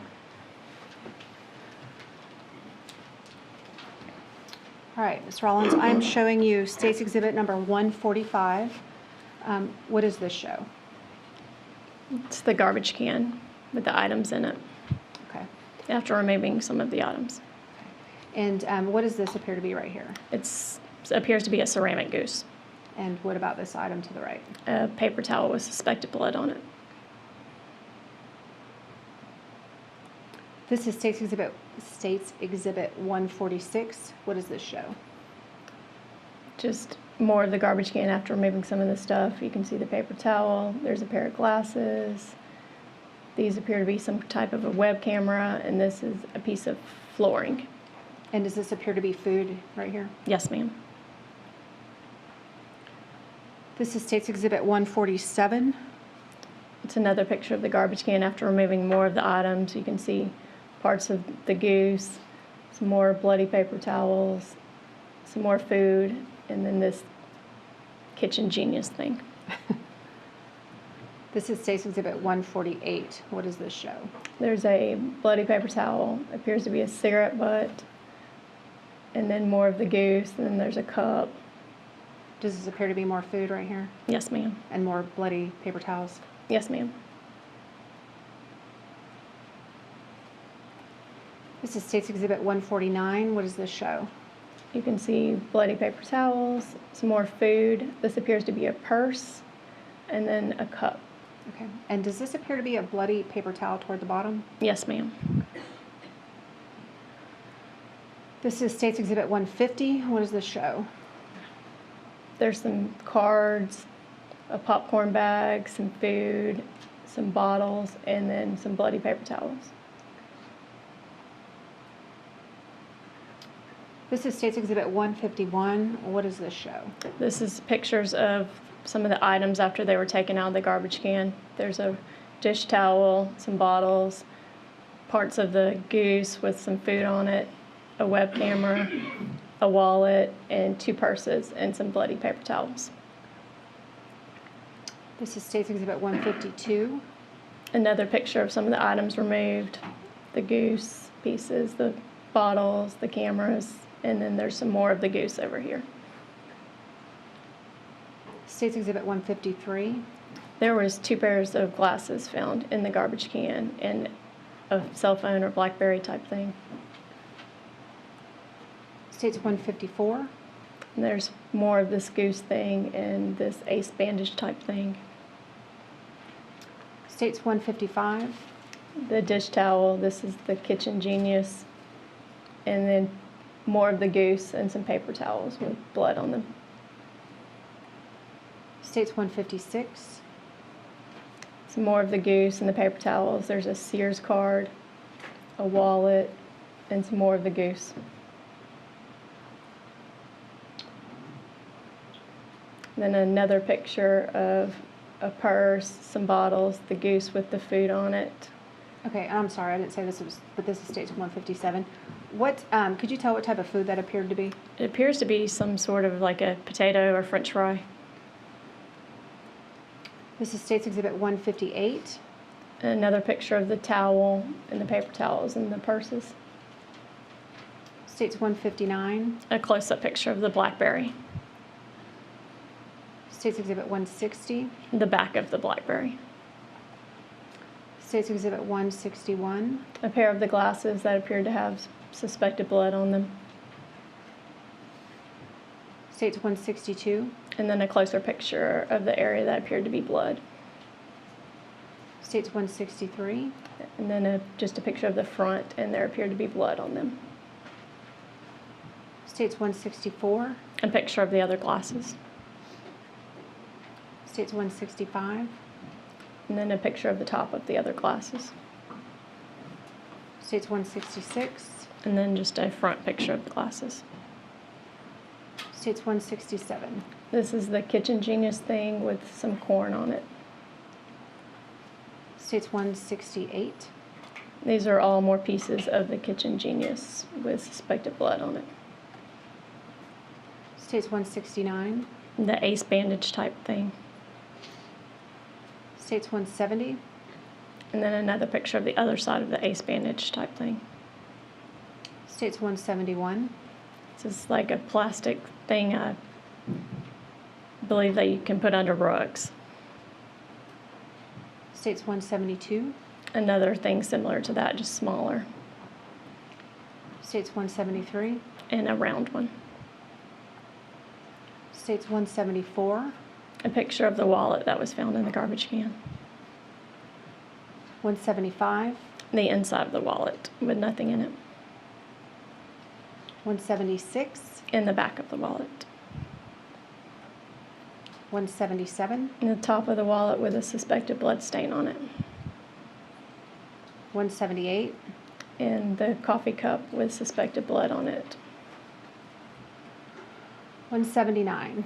All right, Ms. Rollins, I'm showing you State's Exhibit number 145. What does this show? It's the garbage can with the items in it Okay. after removing some of the items. And what does this appear to be right here? It appears to be a ceramic goose. And what about this item to the right? A paper towel with suspected blood on it. This is State's Exhibit 146. What does this show? Just more of the garbage can after removing some of the stuff. You can see the paper towel. There's a pair of glasses. These appear to be some type of a web camera, and this is a piece of flooring. And does this appear to be food right here? Yes, ma'am. This is State's Exhibit 147. It's another picture of the garbage can after removing more of the items. You can see parts of the goose, some more bloody paper towels, some more food, and then this kitchen genius thing. This is State's Exhibit 148. What does this show? There's a bloody paper towel, appears to be a cigarette butt, and then more of the goose, and then there's a cup. Does this appear to be more food right here? Yes, ma'am. And more bloody paper towels? Yes, ma'am. This is State's Exhibit 149. What does this show? You can see bloody paper towels, some more food. This appears to be a purse, and then a cup. Okay. And does this appear to be a bloody paper towel toward the bottom? Yes, ma'am. This is State's Exhibit 150. What does this show? There's some cards, a popcorn bag, some food, some bottles, and then some bloody paper towels. This is State's Exhibit 151. What does this show? This is pictures of some of the items after they were taken out of the garbage can. There's a dish towel, some bottles, parts of the goose with some food on it, a web camera, a wallet, and 2 purses, and some bloody paper towels. This is State's Exhibit 152. Another picture of some of the items removed, the goose pieces, the bottles, the cameras, and then there's some more of the goose over here. State's Exhibit 153. There was 2 pairs of glasses found in the garbage can and a cell phone or BlackBerry type thing. State's 154. And there's more of this goose thing and this ace bandage type thing. State's 155. The dish towel, this is the kitchen genius, and then more of the goose and some paper towels with blood on them. State's 156. Some more of the goose and the paper towels. There's a Sears card, a wallet, and some more of the goose. Then another picture of a purse, some bottles, the goose with the food on it. Okay, I'm sorry, I didn't say this was, but this is State's 157. What, could you tell what type of food that appeared to be? It appears to be some sort of like a potato or French fry. This is State's Exhibit 158. Another picture of the towel and the paper towels and the purses. State's 159. A close-up picture of the BlackBerry, State's Exhibit 160. the back of the BlackBerry. State's Exhibit 161. A pair of the glasses that appeared to have suspected blood on them. State's 162. And then a closer picture of the area that appeared to be blood. State's 163. And then just a picture of the front, and there appeared to be blood on them. State's 164. A picture of the other glasses. State's 165. And then a picture of the top of the other glasses. State's 166. And then just a front picture of the glasses. State's 167. This is the kitchen genius thing with some corn on it. States 168. These are all more pieces of the kitchen genius with suspected blood on it. States 169. The ace bandage type thing. States 170. And then another picture of the other side of the ace bandage type thing. States 171. This is like a plastic thing I believe that you can put under rugs. States 172. Another thing similar to that, just smaller, States 173. and a round one. States 174. A picture of the wallet that was found in the garbage can. 175. The inside of the wallet with nothing in it. 176. In the back of the wallet. 177. In the top of the wallet with a suspected blood stain on it. 178. And the coffee cup with suspected blood on it. 179.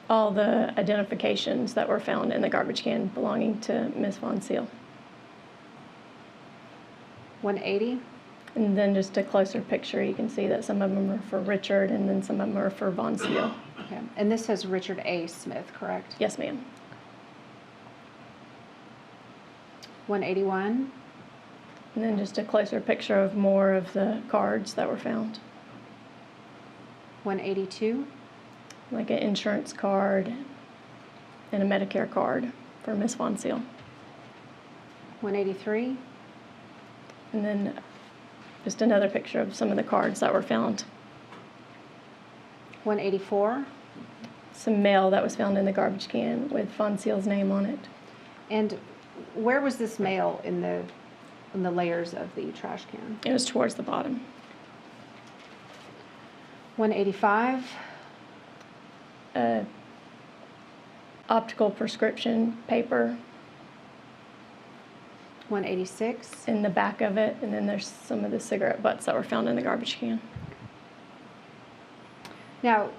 All the identifications that were found in the garbage can belonging to Miss Voncile. 180. And then just a closer picture, you can see that some of them are for Richard and then some of them are for Voncile. Okay. And this says Richard A. Smith, correct? Yes, ma'am. 181. And then just a closer picture of more of the cards that were found. 182. Like an insurance card and a Medicare card for Miss Voncile. 183. And then just another picture of some of the cards that were found. 184. Some mail that was found in the garbage can with Voncile's name on it. And where was this mail in the layers of the trash can? It was towards the bottom. 185. Optical prescription paper 186. in the back of it, and then there's some of the cigarette butts that were found in the garbage can. Now,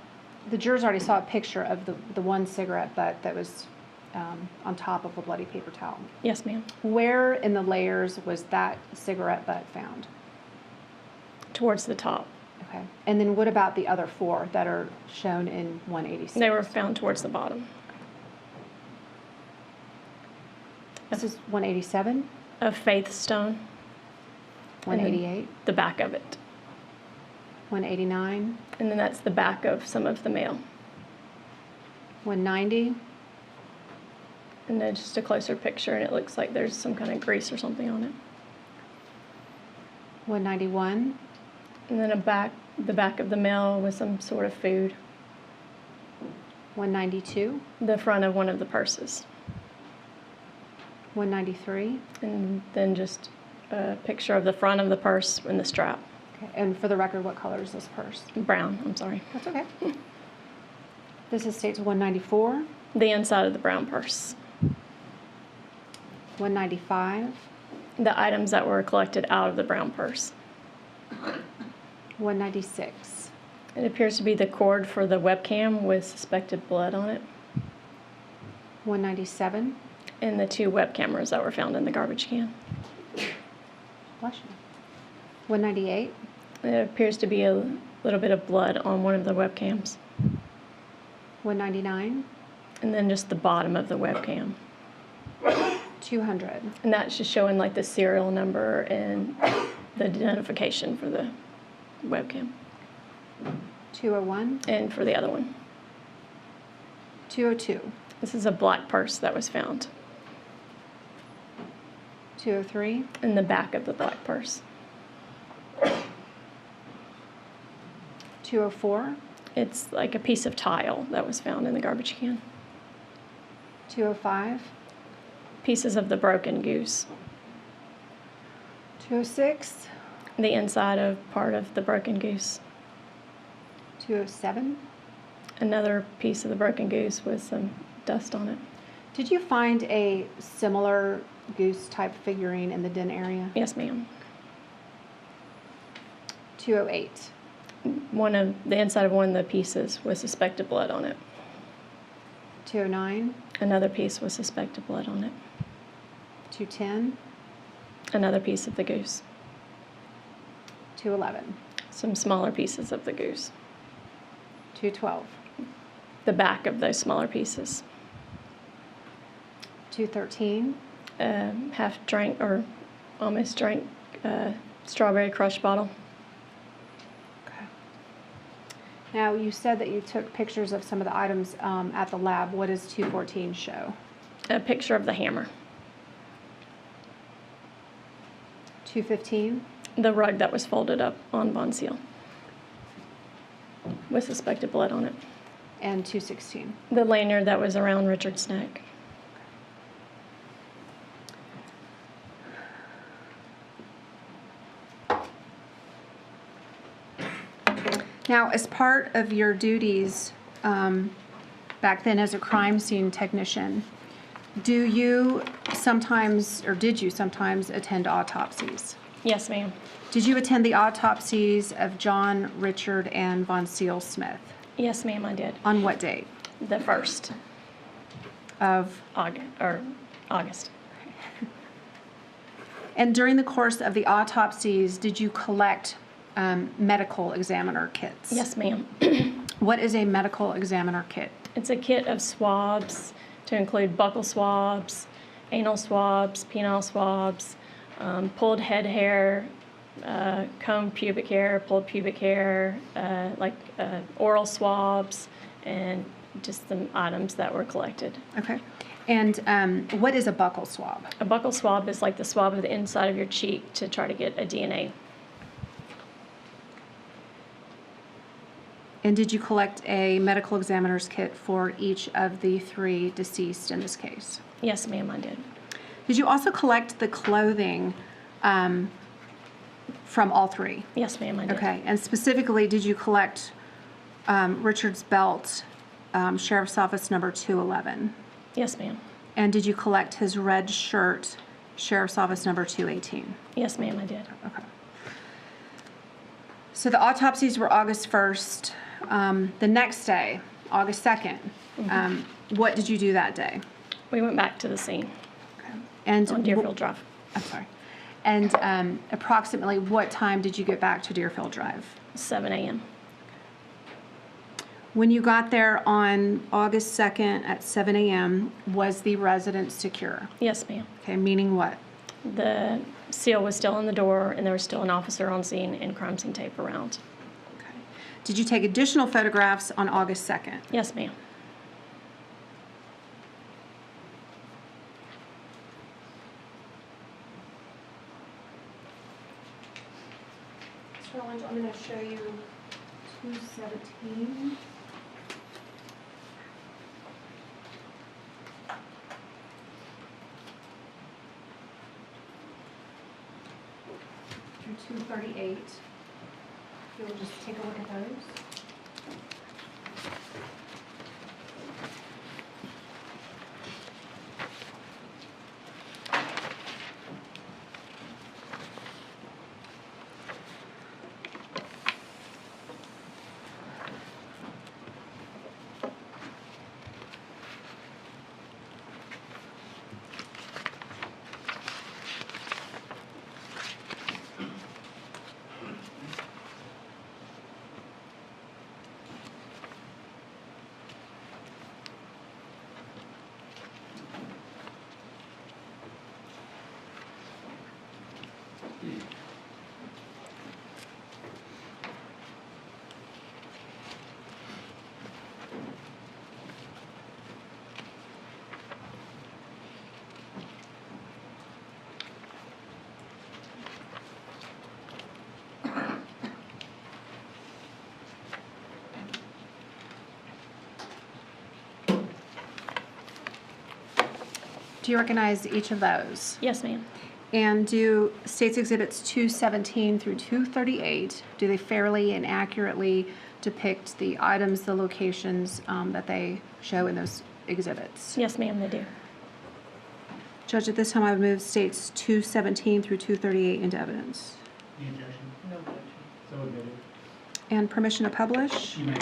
the jurors already saw a picture of the one cigarette butt that was on top of a bloody paper towel. Yes, ma'am. Where in the layers was that cigarette butt found? Towards the top. Okay. And then what about the other four that are shown in 186? They were found towards the bottom. This is 187, A faith stone, 188, the back of it. 189, And then that's the back of some of the mail. 190, And then just a closer picture, and it looks like there's some kind of grease or something on it. 191, And then the back of the mail with some sort of food. 192, The front of one of the purses. 193. And then just a picture of the front of the purse and the strap. Okay. And for the record, what color is this purse? Brown, I'm sorry. That's okay. This is states 194, The inside of the brown purse. 195, The items that were collected out of the brown purse. 196, It appears to be the cord for the webcam with suspected blood on it. 197, And the 2 web cameras that were found in the garbage can. bless you. 198, It appears to be a little bit of blood on one of the webcams. 199, And then just the bottom of the webcam. 200, And that's just showing like the serial number and the identification for the webcam. 201, And for the other one. 202, This is a black purse that was found 203, in the back of the black purse. 204, It's like a piece of tile that was found in the garbage can. 205, Pieces of the broken goose. 206, The inside of part of the broken goose. 207. Another piece of the broken goose with some dust on it. Did you find a similar goose type figurine in the den area? Yes, ma'am. 208, One of the inside of one of the pieces with suspected blood on it. 209, Another piece with suspected blood on it. 210, Another piece of the goose. 211, Some smaller pieces of the goose. 212, The back of those smaller pieces. 213, Half drank or almost drank strawberry crush bottle. Okay. Now, you said that you took pictures of some of the items at the lab. What does 214 show? A picture of the hammer. 215, The rug that was folded up on Voncile with suspected blood on it. and 216. The lanyard that was around Richard's neck. Now, as part of your duties back then as a crime scene technician, do you sometimes, or did you sometimes attend autopsies? Yes, ma'am. Did you attend the autopsies of John, Richard, and Voncile Smith? Yes, ma'am, I did. On what date The 1st of? August. And during the course of the autopsies, did you collect medical examiner kits? Yes, ma'am. What is a medical examiner kit? It's a kit of swabs to include buccal swabs, anal swabs, penile swabs, pulled head hair, combed pubic hair, pulled pubic hair, oral swabs, and just the items that were collected. Okay. And what is a buccal swab? A buccal swab is like the swab of the inside of your cheek to try to get a DNA. And did you collect a medical examiner's kit for each of the 3 deceased in this case? Yes, ma'am, I did. Did you also collect the clothing from all 3? Yes, ma'am, I did. Okay. And specifically, did you collect Richard's belt, Sheriff's Office number 211? Yes, ma'am. And did you collect his red shirt, Sheriff's Office number 218? Yes, ma'am, I did. Okay. So the autopsies were August 1st. The next day, August 2nd, what did you do that day? We went back to the scene And on Deerfield Drive. I'm sorry. And approximately what time did you get back to Deerfield Drive? 7 a.m. When you got there on August 2nd at 7 a.m., was the residence secure? Yes, ma'am. Okay, meaning what? The seal was still in the door, and there was still an officer on scene and crime scene tape around. Okay. Did you take additional photographs on August 2nd? Yes, ma'am. Mr. Rollins, I'm going to show you 217. Through 238. You'll just take a look at those. Do you recognize each of those? Yes, ma'am. And do States Exhibits 217 through 238, do they fairly and accurately depict the items, the locations that they show in those exhibits? Yes, ma'am, they do. Judge, at this time I would move States 217 through 238 into evidence. Any objection? No objection. So admitted. And permission to publish? You may.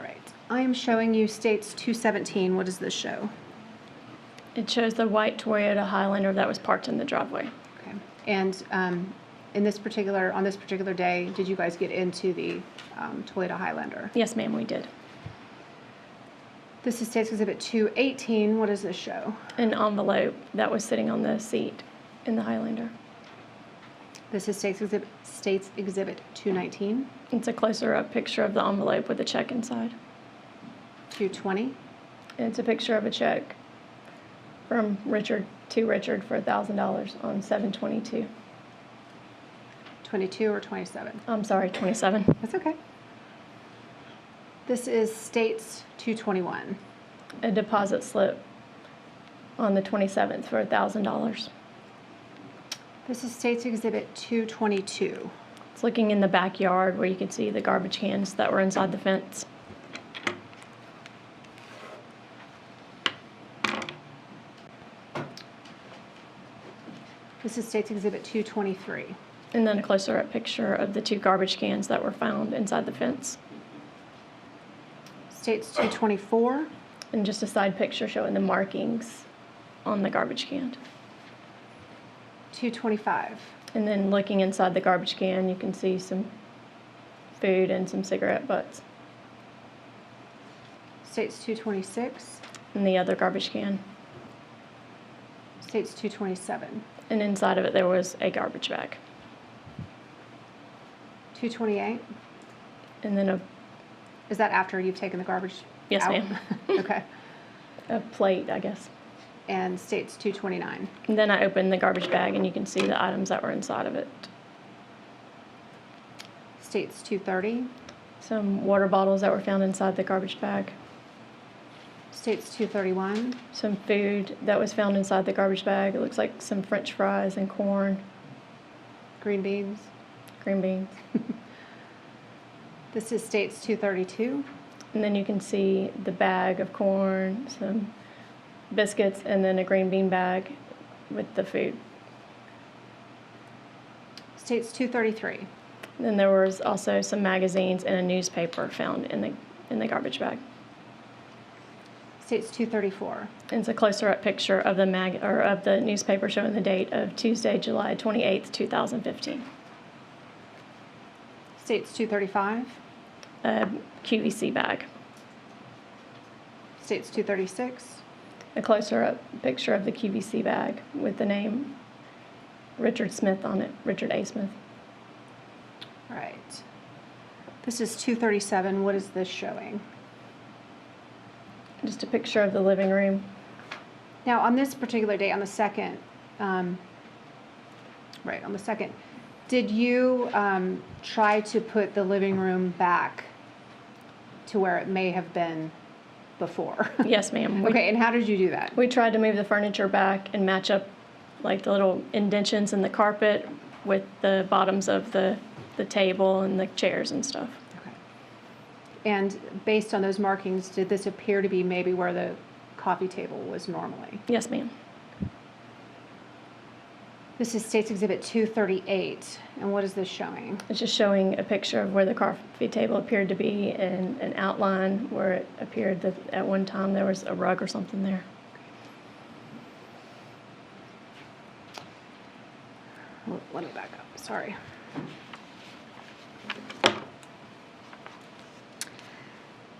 All right. I am showing you States 217. What does this show? It shows the white Toyota Highlander that was parked in the driveway. Okay. And on this particular day, did you guys get into the Toyota Highlander? Yes, ma'am, we did. This is States Exhibit 218. What does this show? An envelope that was sitting on the seat in the Highlander. This is States Exhibit 219. It's a closer up picture of the envelope with a check inside. 220. And it's a picture of a check from Richard to Richard for $1,000 on 7/22. 22 or 27? I'm sorry, 27. That's okay. This is States 221. A deposit slip on the 27th for $1,000. This is States Exhibit 222. It's looking in the backyard where you can see the garbage cans that were inside the fence. This is States Exhibit 223. And then a closer up picture of the 2 garbage cans that were found inside the fence. States 224. And just a side picture showing the markings on the garbage can. 225. And then looking inside the garbage can, you can see some food and some cigarette butts States 226. in the other garbage can. States 227. And inside of it, there was a garbage bag. 228. And then Is that after you've taken the garbage Yes, out? ma'am. Okay. a plate, I guess. And States 229. And then I opened the garbage bag, and you can see the items that were inside of it. States 230. Some water bottles that were found inside the garbage bag. States 231. Some food that was found inside the garbage bag. It looks like some French fries and corn, Green beans. green beans. This is States 232. And then you can see the bag of corn, some biscuits, and then a green bean bag with the food. States 233. And then there was also some magazines and a newspaper found in the garbage bag. States 234. And it's a closer up picture of the newspaper showing the date of Tuesday, July 28th, 2015. States 235. A QVC bag. States 236. A closer up picture of the QVC bag with the name Richard Smith on it, Richard A. Smith. All right. This is 237. What is this showing? Just a picture of the living room. Now, on this particular day, on the 2nd, did you try to put the living room back to where it may have been before? Yes, ma'am. Okay, and how did you do that? We tried to move the furniture back and match up like the little indentions in the carpet with the bottoms of the table and the chairs and stuff. Okay. And based on those markings, did this appear to be maybe where the coffee table was normally? Yes, ma'am. This is States Exhibit 238. And what is this showing? It's just showing a picture of where the coffee table appeared to be and an outline where it appeared that at one time there was a rug or something there. Let me back up. Sorry.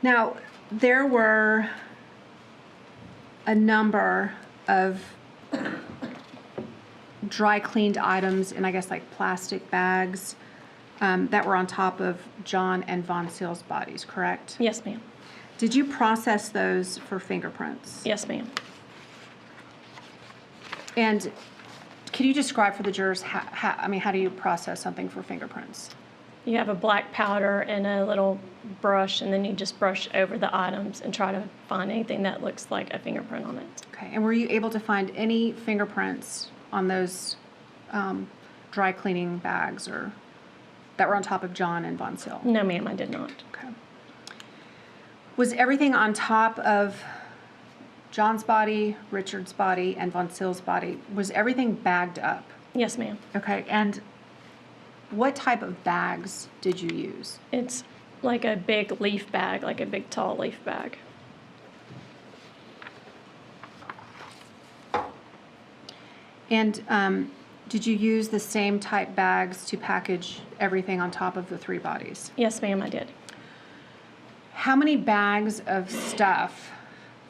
Now, there were a number of dry cleaned items in, I guess, like plastic bags that were on top of John and Voncile's bodies, correct? Yes, ma'am. Did you process those for fingerprints? Yes, ma'am. And can you describe for the jurors how do you process something for fingerprints? You have a black powder and a little brush, and then you just brush over the items and try to find anything that looks like a fingerprint on it. Okay, and were you able to find any fingerprints on those dry cleaning bags or that were on top of John and Voncile? No, ma'am, I did not. Okay. Was everything on top of John's body, Richard's body, and Voncile's body, was everything bagged up? Yes, ma'am. Okay, and what type of bags did you use? It's Like a big leaf bag, like a big tall leaf bag. And did you use the same type bags to package everything on top of the 3 bodies? Yes, ma'am, I did. How many bags of stuff,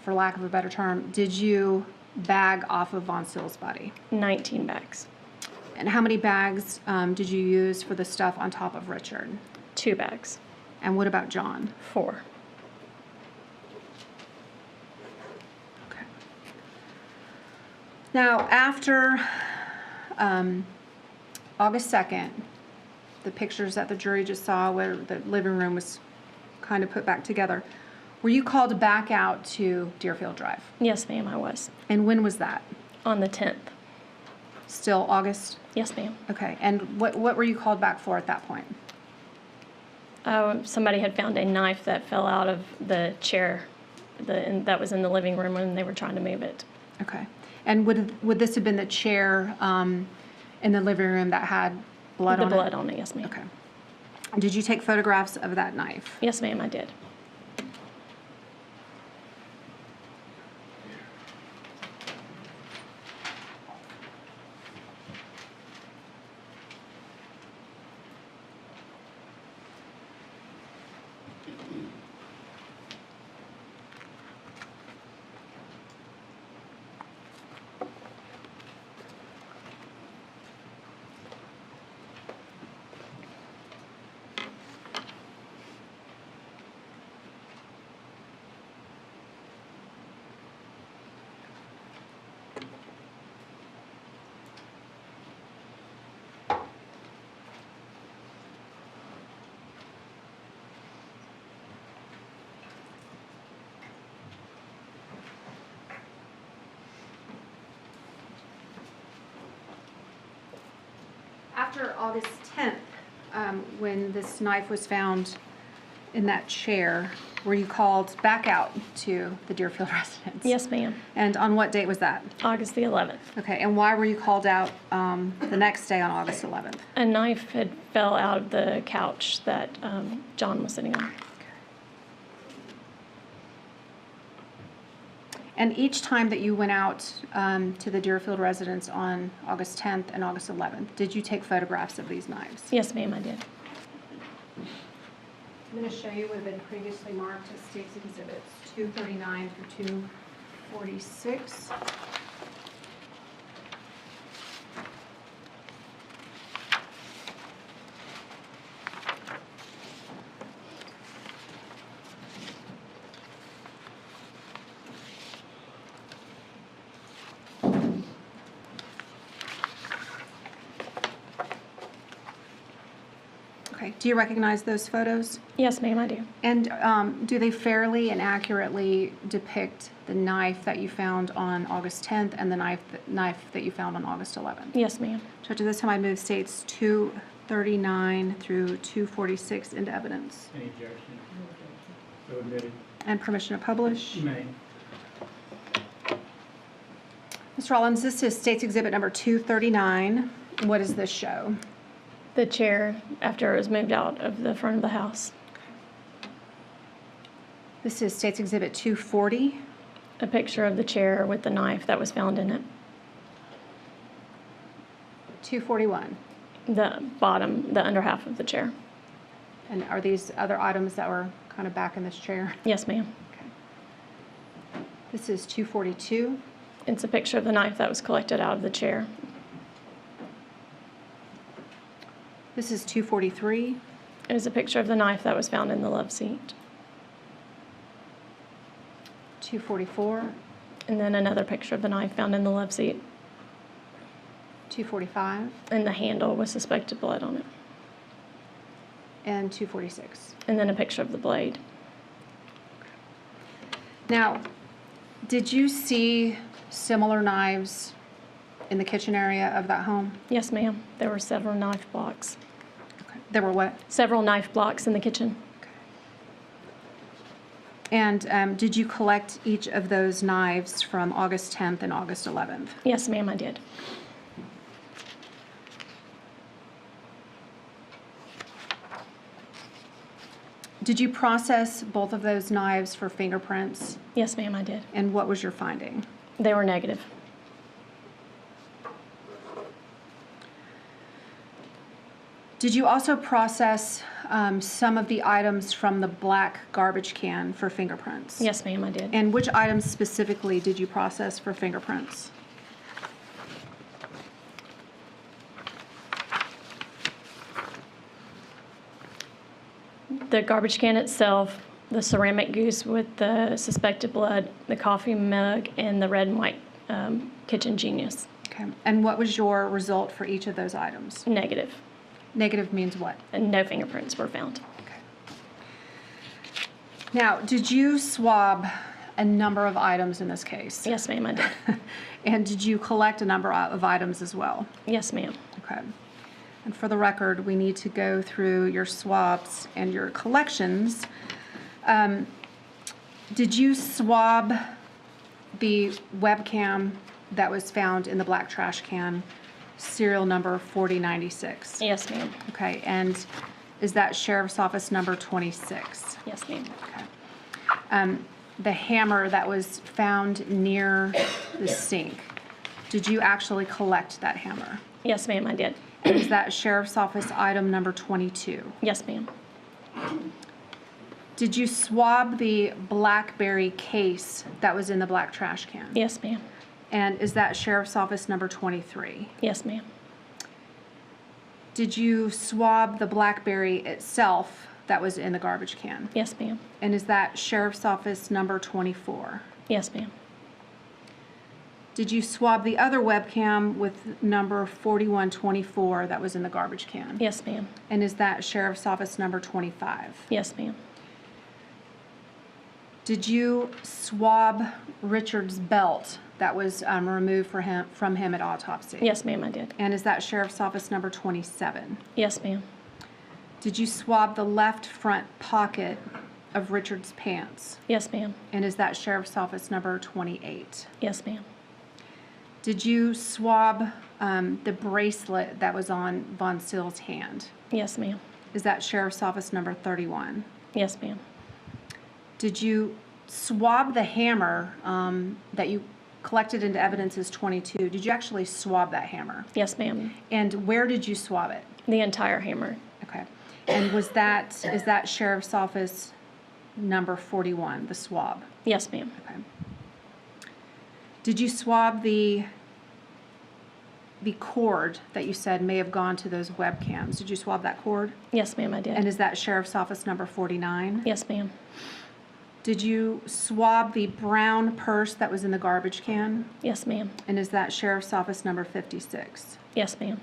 for lack of a better term, did you bag off of Voncile's body? 19 bags. And how many bags did you use for the stuff on top of Richard? 2 bags. And what about John? 4. Okay. Now, after August 2nd, the pictures that the jury just saw where the living room was kind of put back together, were you called back out to Deerfield Drive? Yes, ma'am, I was. And when was that? On the 10th. Still August? Yes, ma'am. Okay. And what were you called back for at that point? Somebody had found a knife that fell out of the chair that was in the living room when they were trying to move it. Okay. And would this have been the chair in the living room that had blood on it? The blood on it, yes, ma'am. Okay. Did you take photographs of that knife? Yes, ma'am, I did. After August 10th, when this knife was found in that chair, were you called back out to the Deerfield residence? Yes, ma'am. And on what date was that? August the 11th. Okay, and why were you called out the next day on August 11th? A knife had fell out of the couch that John was sitting on. And each time that you went out to the Deerfield residence on August 10th and August 11th, did you take photographs of these knives? Yes, ma'am, I did. I'm going to show you what have been previously marked as State's Exhibits 239 through 246. Okay, do you recognize those photos? Yes, ma'am, I do. And do they fairly and accurately depict the knife that you found on August 10th and the knife that you found on August 11th? Yes, ma'am. Judge, at this time, I move States 239 through 246 into evidence. Any objection? So admitted. And permission to publish. You may. Mr. Rollins, this is State's Exhibit number 239. What does this show? The chair after it was moved out of the front of the house. This is State's Exhibit 240. A picture of the chair with the knife that was found in it. 241. The bottom, the under half of the chair. And are these other items that were kind of back in this chair? Yes, ma'am. Okay. This is 242. It's a picture of the knife that was collected out of the chair. This is 243. It was a picture of the knife that was found in the love seat. 244. And then another picture of the knife found in the love seat. 245. And the handle with suspected blood on it. And 246. And then a picture of the blade. Now, did you see similar knives in the kitchen area of that home? Yes, ma'am. There were several knife blocks. Okay. There were what? Several knife blocks in the kitchen. And did you collect each of those knives from August 10th and August 11th? Yes, ma'am, I did. Did you process both of those knives for fingerprints? Yes, ma'am, I did. And what was your finding? They were negative. Did you also process some of the items from the black garbage can for fingerprints? Yes, ma'am, I did. And which items specifically did you process for fingerprints? The garbage can itself, the ceramic goose with the suspected blood, the coffee mug, and the red and white Kitchen Genius. Okay. And what was your result for each of those items? Negative. Negative means what? And no fingerprints were found. Okay. Now, did you swab a number of items in this case? Yes, ma'am, I did. And did you collect a number of items as well? Yes, ma'am. Okay. And for the record, we need to go through your swabs and your collections. Did you swab the webcam that was found in the black trash can, serial number 4096? Yes, ma'am. Okay, and is that Sheriff's Office number 26? Yes, ma'am. Okay. The hammer that was found near the sink, did you actually collect that hammer? Yes, ma'am, I did. And is that Sheriff's Office item number 22? Yes, ma'am. Did you swab the BlackBerry case that was in the black trash can? Yes, ma'am. And is that Sheriff's Office number 23? Yes, ma'am. Did you swab the BlackBerry itself that was in the garbage can? Yes, ma'am. And is that Sheriff's Office number 24? Yes, ma'am. Did you swab the other webcam with number 4124 that was in the garbage can? Yes, ma'am. And is that Sheriff's Office number 25? Yes, ma'am. Did you swab Richard's belt that was removed from him at autopsy? Yes, ma'am, I did. And is that Sheriff's Office number 27? Yes, ma'am. Did you swab the left front pocket of Richard's pants? Yes, ma'am. And is that Sheriff's Office number 28? Yes, ma'am. Did you swab the bracelet that was on Voncile's hand? Yes, ma'am. Is that Sheriff's Office number 31? Yes, ma'am. Did you swab the hammer that you collected into evidence as 22? Did you actually swab that hammer? Yes, ma'am. And where did you swab it? The entire hammer. Okay. And is that Sheriff's Office number 41, the swab? Yes, ma'am. Okay. Did you swab the cord that you said may have gone to those webcams? Did you swab that cord? Yes, ma'am, I did. And is that Sheriff's Office number 49? Yes, ma'am. Did you swab the brown purse that was in the garbage can? Yes, ma'am. And is that Sheriff's Office number 56? Yes, ma'am.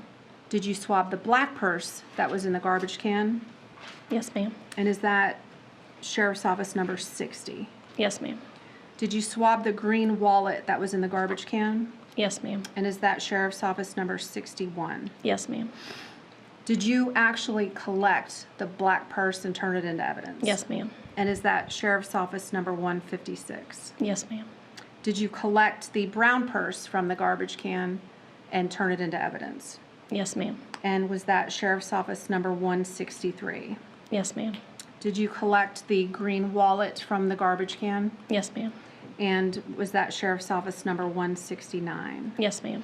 Did you swab the black purse that was in the garbage can? Yes, ma'am. And is that Sheriff's Office number 60? Yes, ma'am. Did you swab the green wallet that was in the garbage can? Yes, ma'am. And is that Sheriff's Office number 61? Yes, ma'am. Did you actually collect the black purse and turn it into evidence? Yes, ma'am. And is that Sheriff's Office number 156? Yes, ma'am. Did you collect the brown purse from the garbage can and turn it into evidence? Yes, ma'am. And was that Sheriff's Office number 163? Yes, ma'am. Did you collect the green wallet from the garbage can? Yes, ma'am. And was that Sheriff's Office number 169? Yes, ma'am.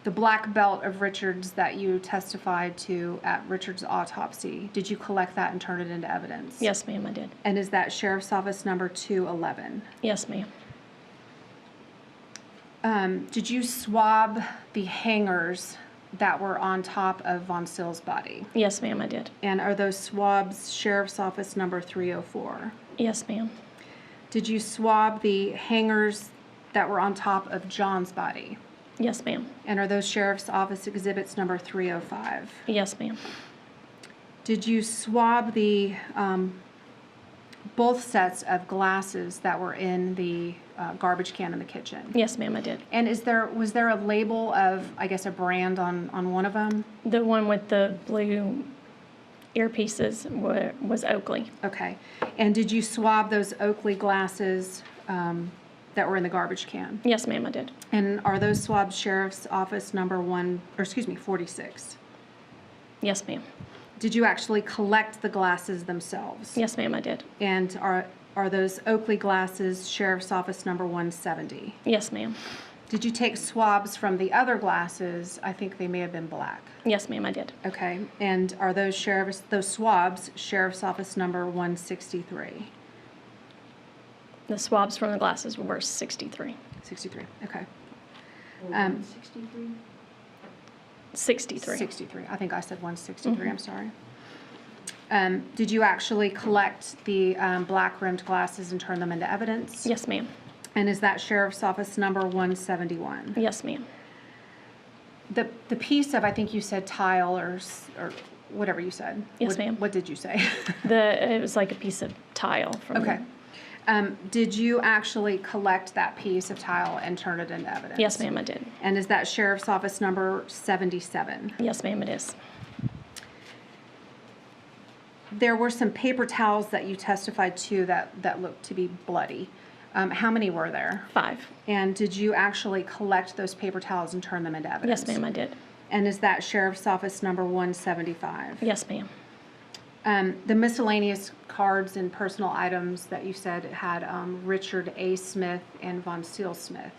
The black belt of Richard's that you testified to at Richard's autopsy, did you collect that and turn it into evidence? Yes, ma'am, I did. And is that Sheriff's Office number 211? Yes, ma'am. Did you swab the hangers that were on top of Voncile's body? Yes, ma'am, I did. And are those swabs Sheriff's Office number 304? Yes, ma'am. Did you swab the hangers that were on top of John's body? Yes, ma'am. And are those Sheriff's Office exhibits number 305? Yes, ma'am. Did you swab the both sets of glasses that were in the garbage can in the kitchen? Yes, ma'am, I did. And was there a label of, I guess, a brand on one of them? The one with the blue earpieces was Oakley. Okay. And did you swab those Oakley glasses that were in the garbage can? Yes, ma'am, I did. And are those swabs Sheriff's Office number 46? Yes, ma'am. Did you actually collect the glasses themselves? Yes, ma'am, I did. And are those Oakley glasses Sheriff's Office number 170? Yes, ma'am. Did you take swabs from the other glasses? I think they may have been black. Yes, ma'am, I did. Okay, and are those swabs Sheriff's Office number 163? The swabs from the glasses were 63. 63, okay. 63? 63. 63, I think I said 163, I'm sorry. Did you actually collect the black rimmed glasses and turn them into evidence? Yes, ma'am. And is that Sheriff's Office number 171? Yes, ma'am. The piece of, I think you said tile or whatever you said. Yes, ma'am. What did you say? It was like a piece of tile from. Okay. Did you actually collect that piece of tile and turn it into evidence? Yes, ma'am, I did. And is that Sheriff's Office number 77? Yes, ma'am, it is. There were some paper towels that you testified to that looked to be bloody. How many were there? 5. And did you actually collect those paper towels and turn them into evidence? Yes, ma'am, I did. And is that Sheriff's Office number 175? Yes, ma'am. The miscellaneous cards and personal items that you said had Richard A. Smith and Voncile Smith.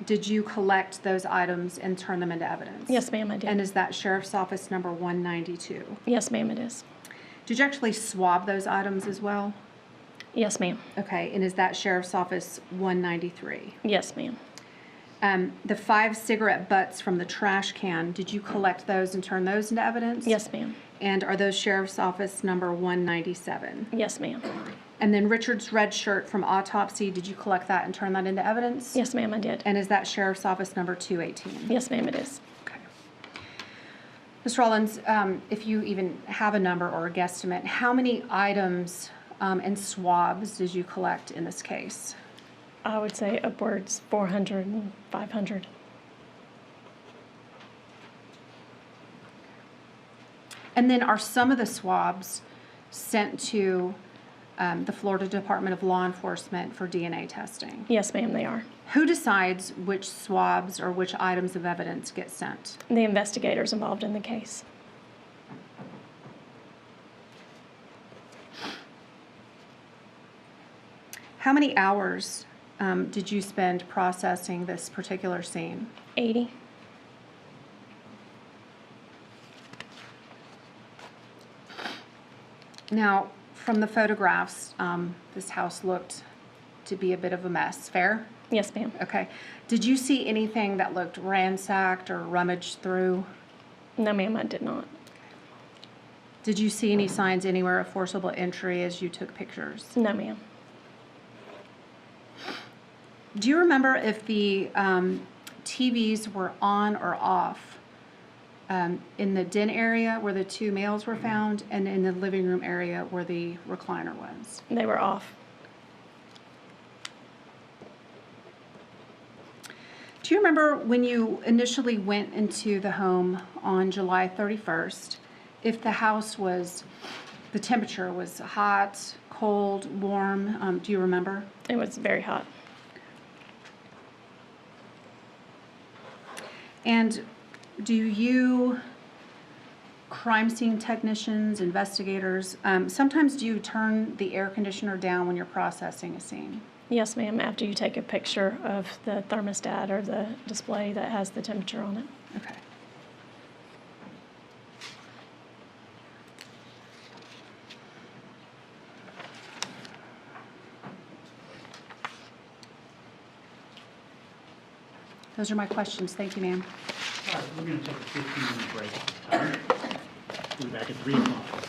Did you collect those items and turn them into evidence? Yes, ma'am, I did. And is that Sheriff's Office number 192? Yes, ma'am, it is. Did you actually swab those items as well? Yes, ma'am. Okay, and is that Sheriff's Office 193? Yes, ma'am. The 5 cigarette butts from the trash can, did you collect those and turn those into evidence? Yes, ma'am. And are those Sheriff's Office number 197? Yes, ma'am. And then Richard's red shirt from Autopsy, did you collect that and turn that into evidence? Yes, ma'am, I did. And is that Sheriff's Office number 218? Yes, ma'am, it is. Okay. Ms. Rollins, if you even have a number or a guesstimate, how many items and swabs did you collect in this case? I would say upwards 400 and 500. And then are some of the swabs sent to the Florida Department of Law Enforcement for DNA testing? Yes, ma'am, they are. Who decides which swabs or which items of evidence get sent? The investigators involved in the case. How many hours did you spend processing this particular scene? 80. Now, from the photographs, this house looked to be a bit of a mess. Fair? Yes, ma'am. Okay. Did you see anything that looked ransacked or rummaged through? No, ma'am, I did not. Did you see any signs anywhere of forcible entry as you took pictures? No, ma'am. Do you remember if the TVs were on or off in the den area where the 2 males were found and in the living room area where the recliner was? They were off. Do you remember when you initially went into the home on July 31st, if the house was, the temperature was hot, cold, warm? Do you remember? It was very hot. And do you, crime scene technicians, investigators, sometimes do you turn the air conditioner down when you're processing a scene? Yes, ma'am, after you take a picture of the thermostat or the display that has the temperature on it. Okay. Those are my questions. Thank you, ma'am. All right, we're going to take a 15-minute break at this time. We'll be back at 3 o'clock.